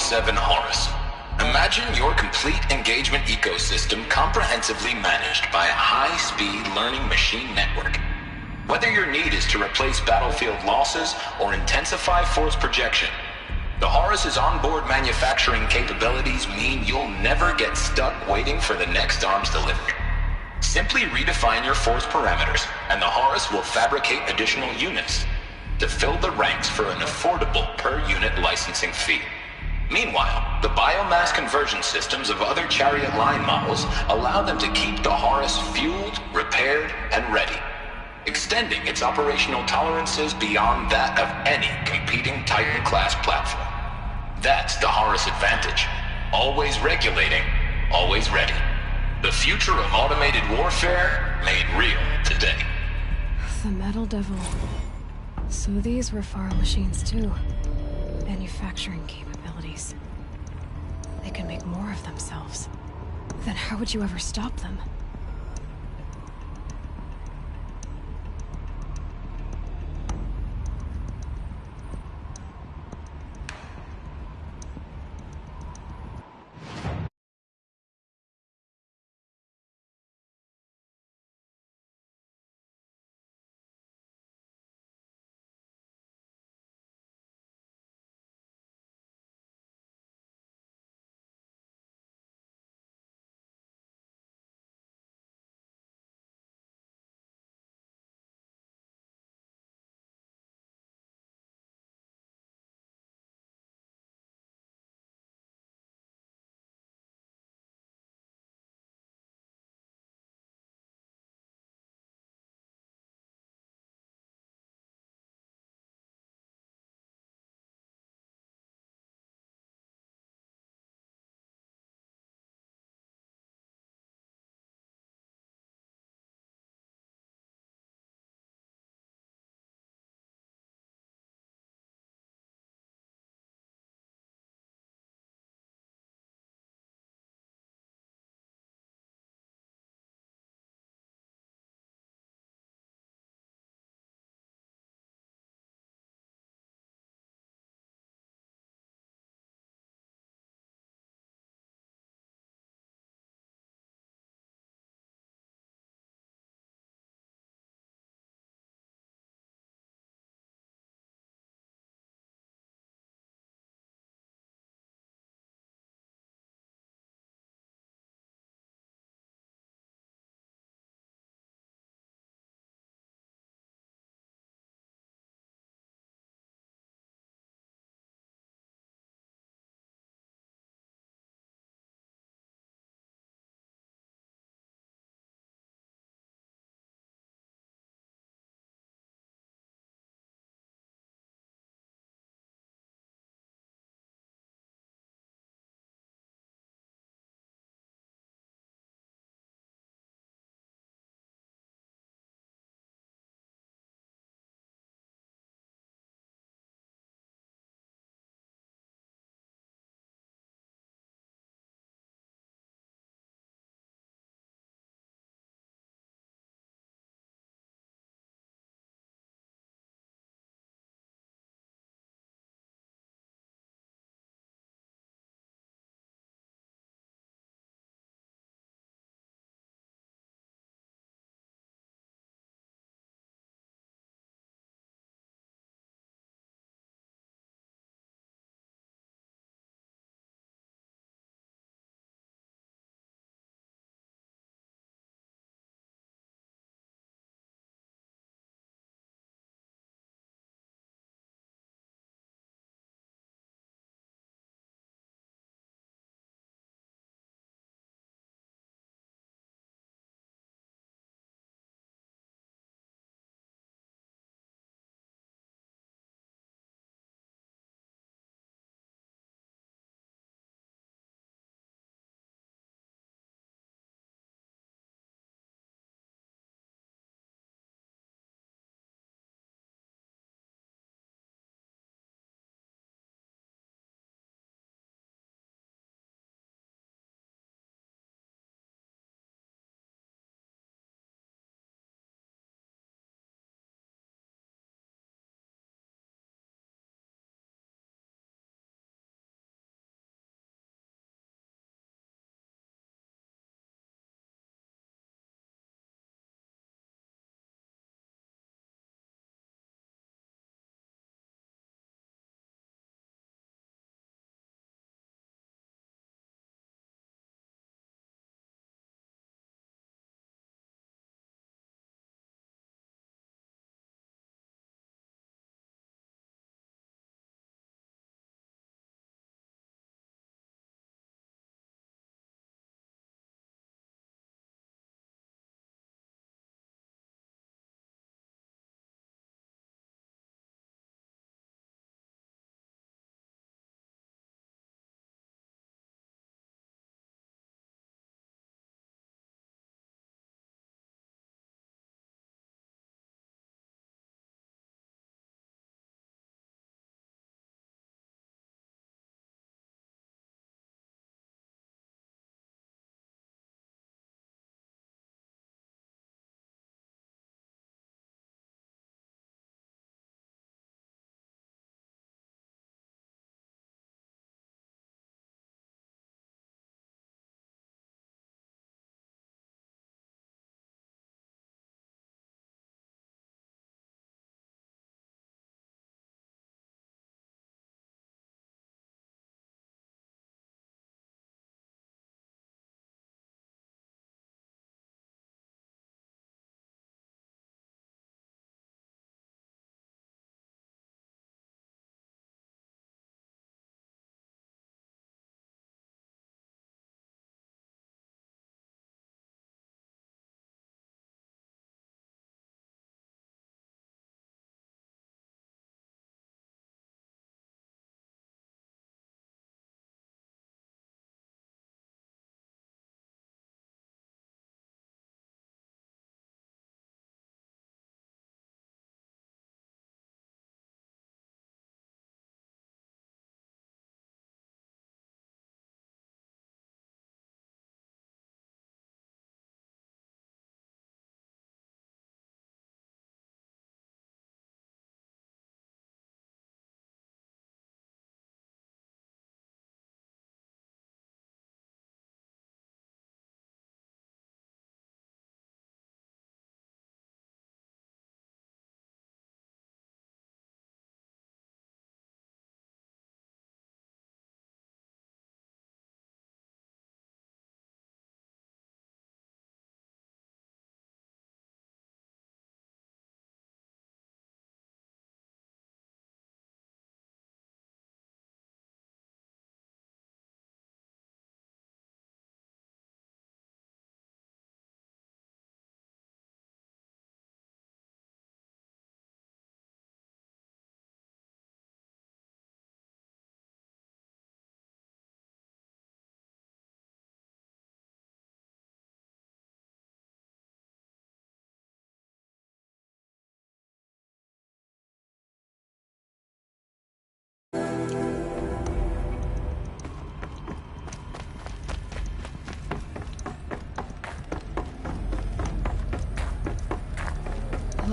24/7 Horus. Imagine your complete engagement ecosystem comprehensively managed by a high-speed learning machine network. Whether your need is to replace battlefield losses or intensify force projection, the Horus's onboard manufacturing capabilities mean you'll never get stuck waiting for the next arms delivery. Simply redefine your force parameters, and the Horus will fabricate additional units to fill the ranks for an affordable per-unit licensing fee. Meanwhile, the biomass conversion systems of other Chariot line models allow them to keep the Horus fueled, repaired, and ready, extending its operational tolerances beyond that of any competing Titan-class platform. That's the Horus advantage. Always regulating, always ready. The future of automated warfare made real today. The Metal Devil. So these were Faro machines too. Manufacturing capabilities. They can make more of themselves. Then how would you ever stop them?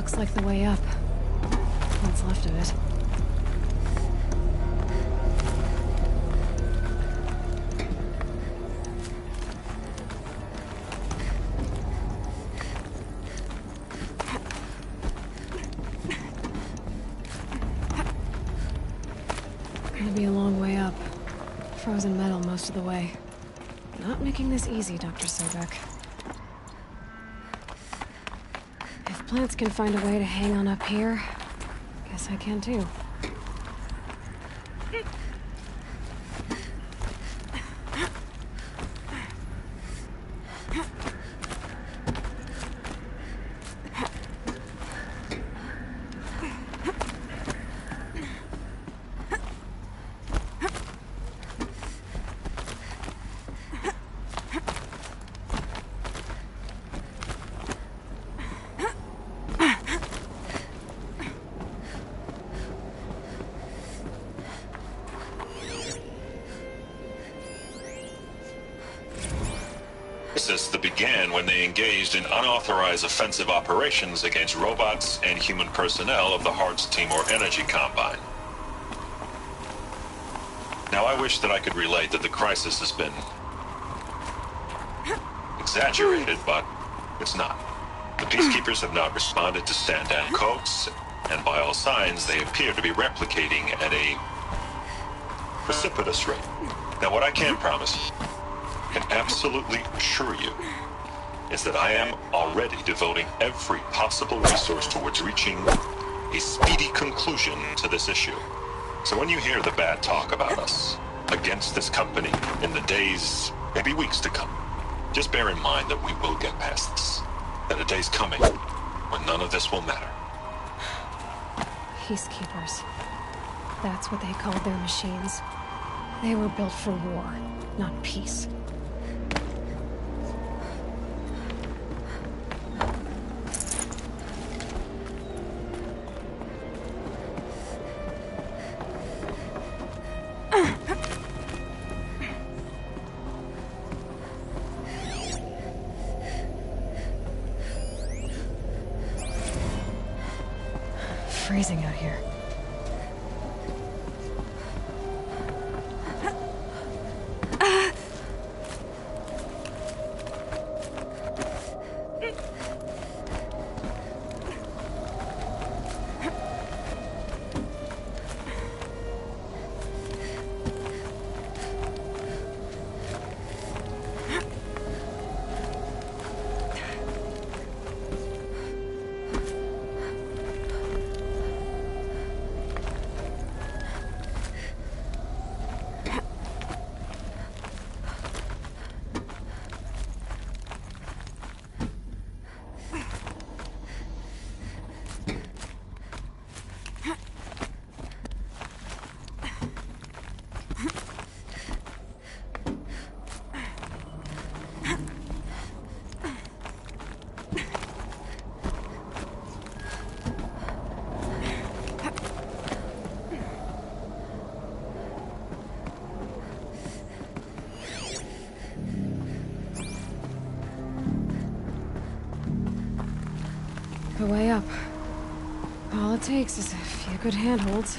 Looks like the way up. What's left of it. Gonna be a long way up. Frozen metal most of the way. Not making this easy, Dr. Sobek. If plants can find a way to hang on up here, guess I can too. That began when they engaged in unauthorized offensive operations against robots and human personnel of the Hearts Timor Energy Combine. Now, I wish that I could relate that the crisis has been exaggerated, but it's not. The peacekeepers have not responded to stand-down codes, and by all signs, they appear to be replicating at a precipitous rate. Now, what I can promise, can absolutely assure you, is that I am already devoting every possible resource towards reaching a speedy conclusion to this issue. So when you hear the bad talk about us against this company in the days, maybe weeks to come, just bear in mind that we will get past this. That a day's coming when none of this will matter. Peacekeepers. That's what they called their machines. They were built for war, not peace. Freezing out here. The way up. All it takes is a few good handholds.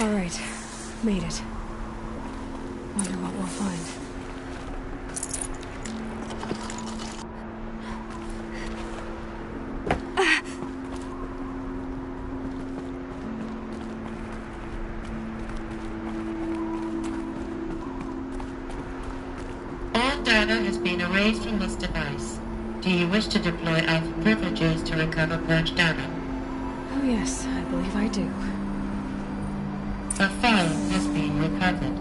All right, made it. Wonder what we'll find. Data has been erased from this device. Do you wish to deploy Alpha privileges to recover purged data? Oh yes, I believe I do. A file has been recovered.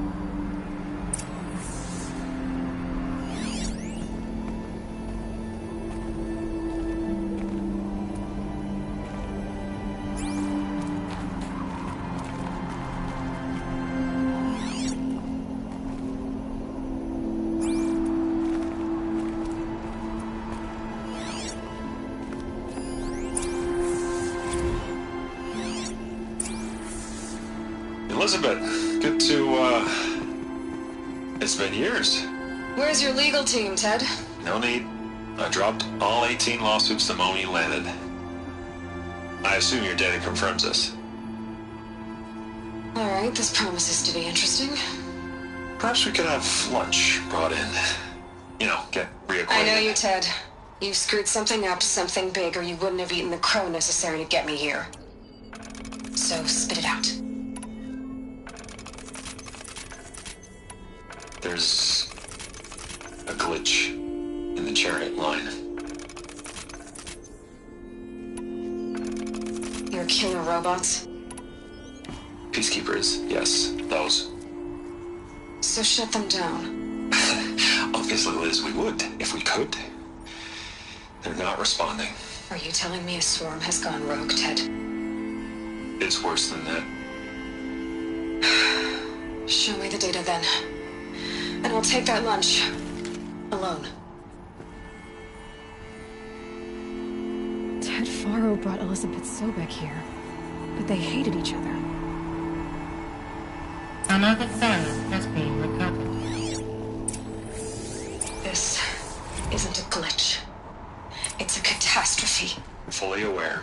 Elizabeth, good to, it's been years. Where's your legal team, Ted? No need. I dropped all 18 lawsuits the moment you landed. I assume your data confirms this. Alright, this promises to be interesting. Perhaps we could have lunch brought in. You know, get reacquainted. I know you, Ted. You screwed something up, something big, or you wouldn't have eaten the crow necessary to get me here. So, spit it out. There's a glitch in the chariot line. Your killer robots? Peacekeepers, yes, those. So shut them down. Obviously, Liz, we would, if we could. They're not responding. Are you telling me a swarm has gone rogue, Ted? It's worse than that. Show me the data then. And I'll take that lunch. Alone. Ted Faro brought Elizabeth Sobek here, but they hated each other. Another file has been recovered. This isn't a glitch. It's a catastrophe. Fully aware.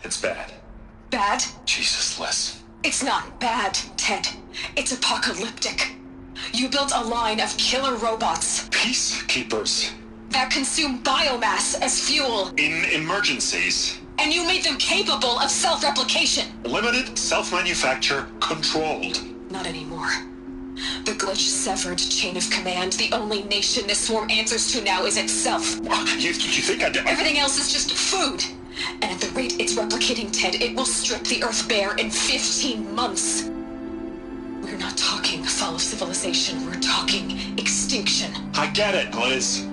It's bad. Bad? Jesus, Liz. It's not bad, Ted. It's apocalyptic. You built a line of killer robots. Peacekeepers. That consume biomass as fuel. In emergencies. And you made them capable of self-replication. Limited, self-manufacture, controlled. Not anymore. The glitch severed chain of command. The only nation this swarm answers to now is itself. You think I did? Everything else is just food. And at the rate it's replicating, Ted, it will strip the Earth bare in 15 months. We're not talking fall of civilization. We're talking extinction. I get it, Liz.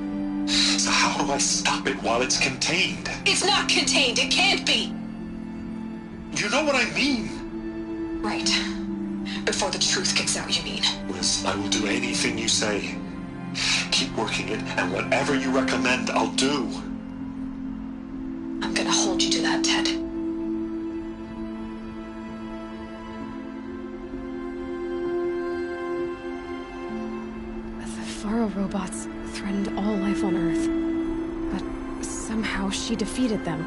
So how do I stop it while it's contained? It's not contained. It can't be. You know what I mean. Right. Before the truth gets out, you mean? Liz, I will do anything you say. Keep working it, and whatever you recommend, I'll do. I'm gonna hold you to that, Ted. The Faro robots threatened all life on Earth, but somehow she defeated them.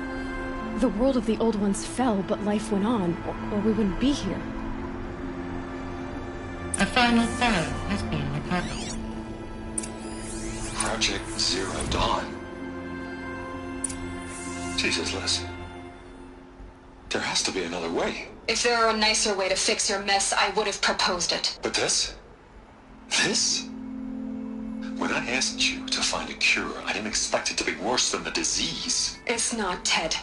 The world of the old ones fell, but life went on, or we wouldn't be here. A final file has been recovered. Project Zero Dawn. Jesus, Liz. There has to be another way. If there were a nicer way to fix your mess, I would have proposed it. But this? This? When I asked you to find a cure, I didn't expect it to be worse than the disease. It's not, Ted.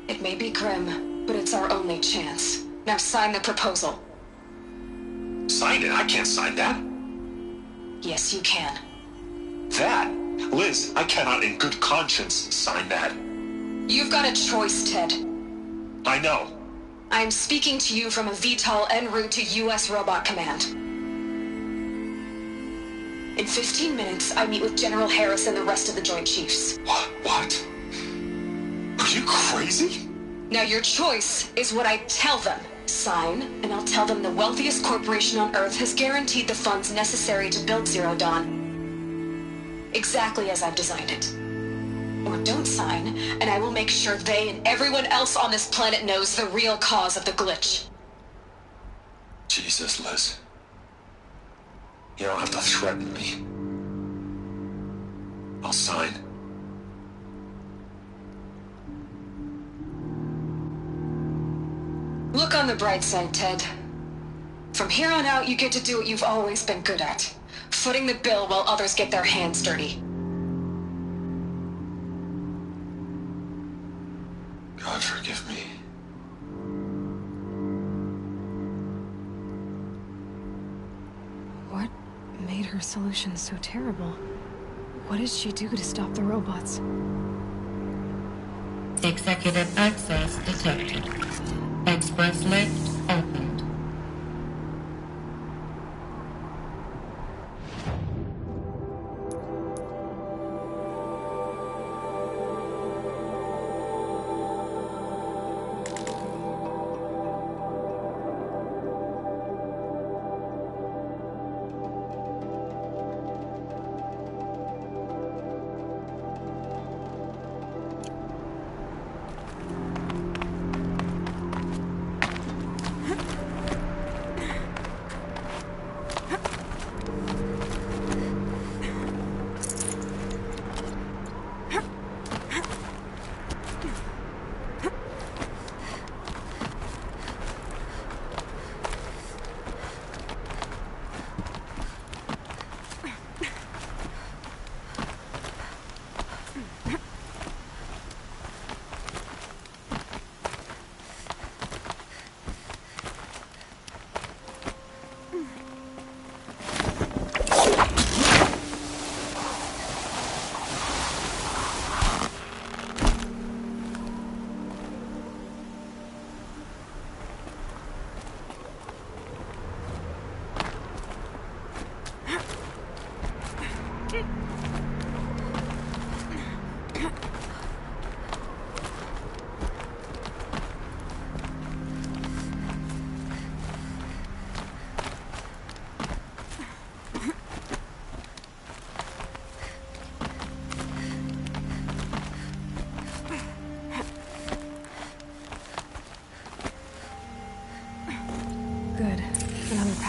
It may be grim, but it's our only chance. Now sign the proposal. Sign it? I can't sign that. Yes, you can. That? Liz, I cannot in good conscience sign that. You've got a choice, Ted. I know. I'm speaking to you from a VTOL en route to U.S. Robot Command. In 15 minutes, I meet with General Harris and the rest of the Joint Chiefs. What? Are you crazy? Now your choice is what I tell them. Sign, and I'll tell them the wealthiest corporation on Earth has guaranteed the funds necessary to build Zero Dawn. Exactly as I've designed it. Or don't sign, and I will make sure they and everyone else on this planet knows the real cause of the glitch. Jesus, Liz. You don't have to threaten me. I'll sign. Look on the bright side, Ted. From here on out, you get to do what you've always been good at. Footing the bill while others get their hands dirty. God forgive me. What made her solution so terrible? What did she do to stop the robots? Executive access detected. Express lift opened.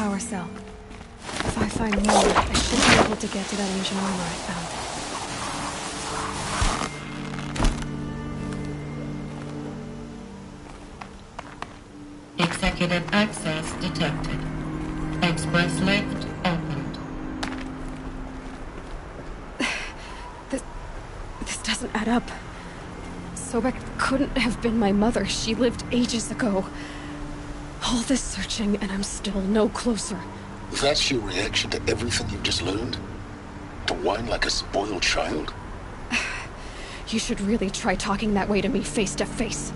power cell. If I find more, I should be able to get to that ancient armor I found. Executive access detected. Express lift opened. This doesn't add up. Sobek couldn't have been my mother. She lived ages ago. All this searching, and I'm still no closer. That's your reaction to everything you've just learned? To whine like a spoiled child? You should really try talking that way to me face to face.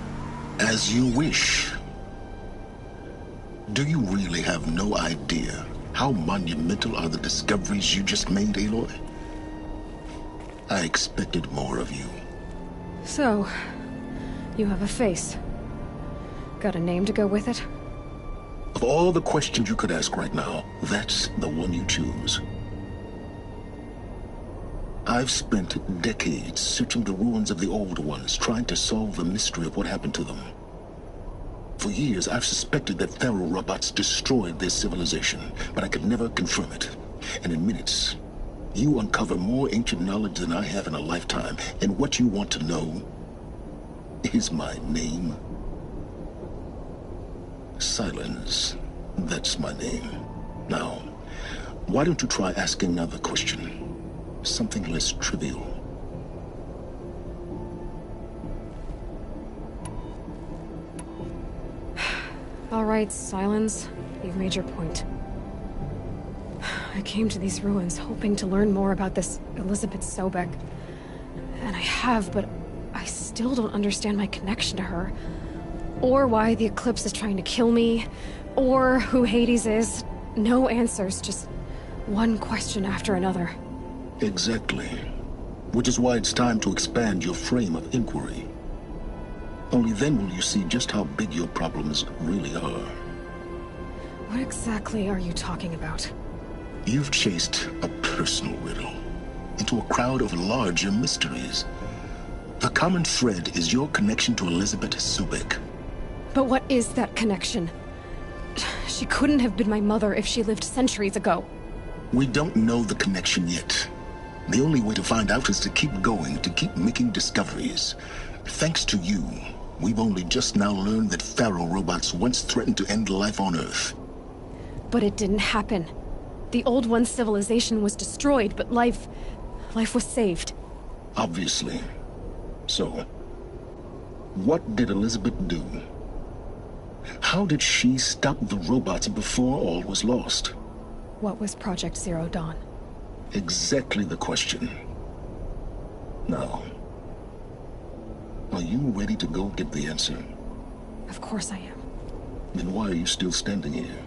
As you wish. Do you really have no idea how monumental are the discoveries you just made, Aloy? I expected more of you. So, you have a face. Got a name to go with it? Of all the questions you could ask right now, that's the one you choose. I've spent decades searching the ruins of the old ones, trying to solve the mystery of what happened to them. For years, I've suspected that Pharaoh robots destroyed their civilization, but I could never confirm it. And in minutes, you uncover more ancient knowledge than I have in a lifetime, and what you want to know is my name. Silence. That's my name. Now, why don't you try asking another question? Something less trivial. All right, Silence. You've made your point. I came to these ruins hoping to learn more about this Elizabeth Sobek. And I have, but I still don't understand my connection to her. Or why the Eclipse is trying to kill me. Or who Hades is. No answers, just one question after another. Exactly. Which is why it's time to expand your frame of inquiry. Only then will you see just how big your problems really are. What exactly are you talking about? You've chased a personal riddle into a crowd of larger mysteries. The common thread is your connection to Elizabeth Sobek. But what is that connection? She couldn't have been my mother if she lived centuries ago. We don't know the connection yet. The only way to find out is to keep going, to keep making discoveries. Thanks to you, we've only just now learned that Pharaoh robots once threatened to end life on Earth. But it didn't happen. The Old One's civilization was destroyed, but life was saved. Obviously. So, what did Elizabeth do? How did she stop the robots before all was lost? What was Project Zero Dawn? Exactly the question. Now, are you ready to go get the answer? Of course I am. Then why are you still standing here?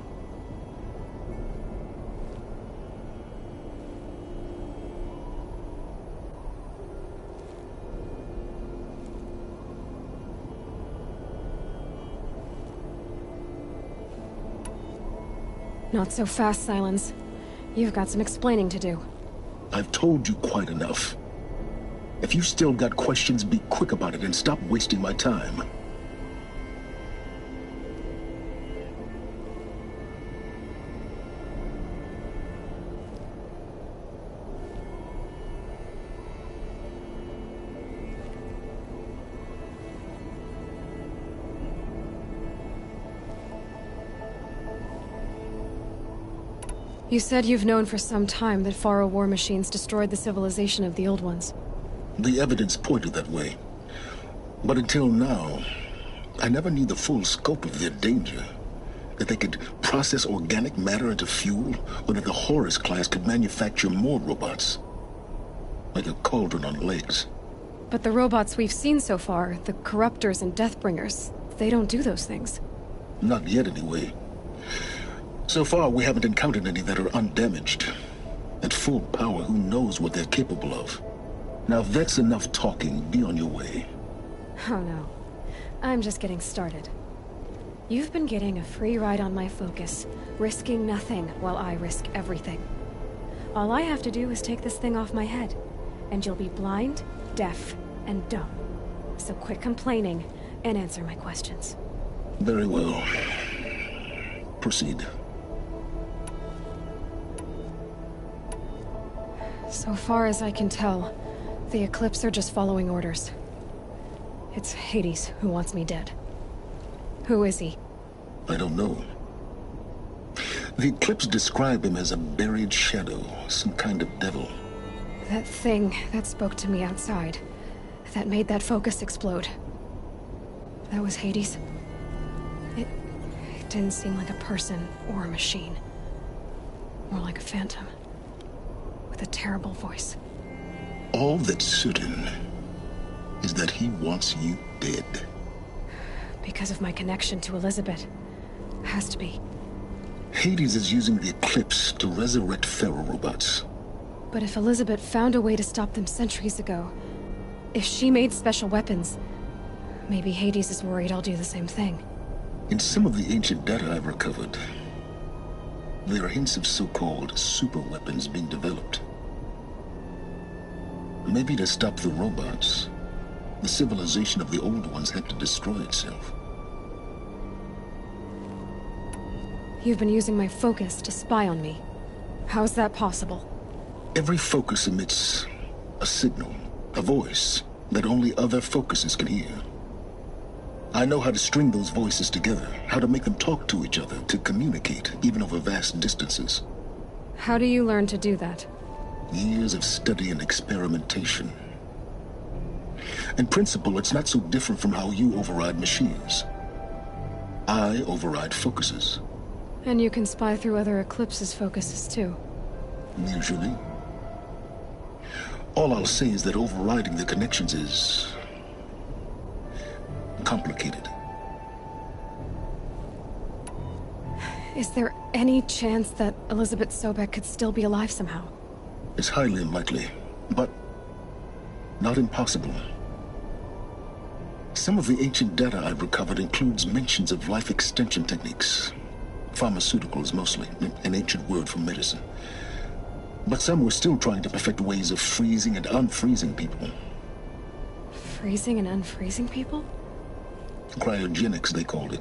Not so fast, Silence. You've got some explaining to do. I've told you quite enough. If you've still got questions, be quick about it and stop wasting my time. You said you've known for some time that Pharaoh war machines destroyed the civilization of the Old Ones. The evidence pointed that way. But until now, I never knew the full scope of their danger. That they could process organic matter into fuel, or that the Horus class could manufacture more robots. Like a cauldron on legs. But the robots we've seen so far, the Corruptors and Deathbringers, they don't do those things. Not yet, anyway. So far, we haven't encountered any that are undamaged. At full power, who knows what they're capable of? Now, if that's enough talking, be on your way. Oh no. I'm just getting started. You've been getting a free ride on my focus, risking nothing while I risk everything. All I have to do is take this thing off my head, and you'll be blind, deaf, and dumb. So quit complaining and answer my questions. Very well. Proceed. So far as I can tell, the Eclipse are just following orders. It's Hades who wants me dead. Who is he? I don't know. The Eclipse describe him as a buried shadow, some kind of devil. That thing that spoke to me outside, that made that focus explode. That was Hades? It didn't seem like a person or a machine. More like a phantom. With a terrible voice. All that's certain is that he wants you dead. Because of my connection to Elizabeth. Has to be. Hades is using the Eclipse to resurrect ferrorobots. But if Elizabeth found a way to stop them centuries ago, if she made special weapons, maybe Hades is worried I'll do the same thing. In some of the ancient data I've recovered, there are hints of so-called super weapons being developed. Maybe to stop the robots, the civilization of the old ones had to destroy itself. You've been using my focus to spy on me. How's that possible? Every focus emits a signal, a voice, that only other focuses can hear. I know how to string those voices together, how to make them talk to each other, to communicate, even over vast distances. How do you learn to do that? Years of study and experimentation. In principle, it's not so different from how you override machines. I override focuses. And you can spy through other Eclipse's focuses too. Usually. All I'll say is that overriding the connections is complicated. Is there any chance that Elizabeth Sobek could still be alive somehow? It's highly unlikely, but not impossible. Some of the ancient data I've recovered includes mentions of life extension techniques. Pharmaceuticals, mostly, an ancient word for medicine. But some were still trying to perfect ways of freezing and unfreezing people. Freezing and unfreezing people? Cryogenics, they called it.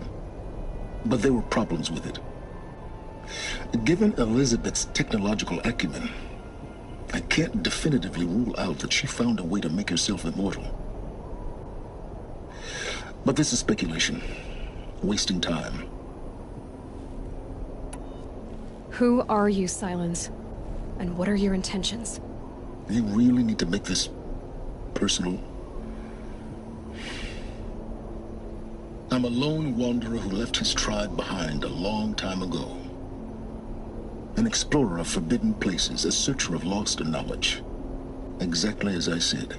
But there were problems with it. Given Elizabeth's technological acumen, I can't definitively rule out that she found a way to make herself immortal. But this is speculation. Wasting time. Who are you, Silence? And what are your intentions? You really need to make this personal? I'm a lone wanderer who left his tribe behind a long time ago. An explorer of forbidden places, a searcher of lost knowledge. Exactly as I said.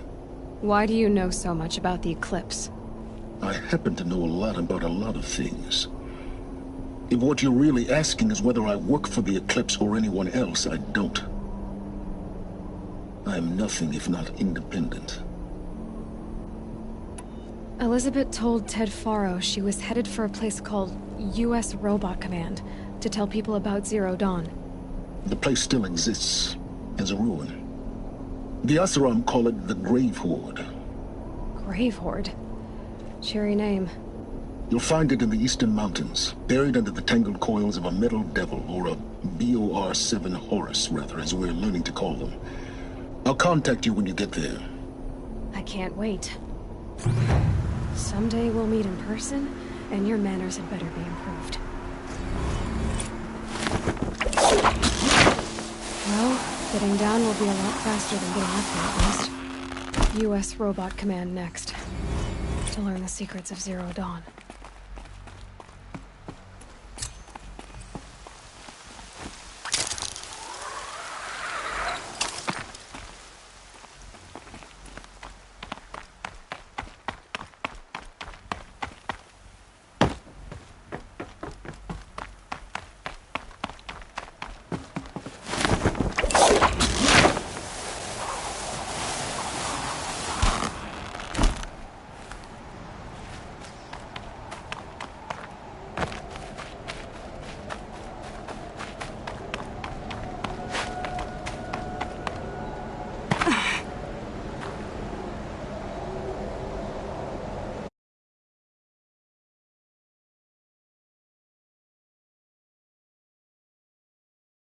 Why do you know so much about the Eclipse? I happen to know a lot about a lot of things. If what you're really asking is whether I work for the Eclipse or anyone else, I don't. I am nothing if not independent. Elizabeth told Ted Faro she was headed for a place called U.S. Robot Command to tell people about Zero Dawn. The place still exists as a ruin. The Oseram call it the Grave Horde. Grave Horde? Cheery name. You'll find it in the Eastern Mountains, buried under the tangled coils of a metal devil, or a BOR-7 Horus, rather, as we're learning to call them. I'll contact you when you get there. I can't wait. Someday we'll meet in person, and your manners had better be improved. Well, getting down will be a lot faster than getting up here, at least. U.S. Robot Command next. To learn the secrets of Zero Dawn.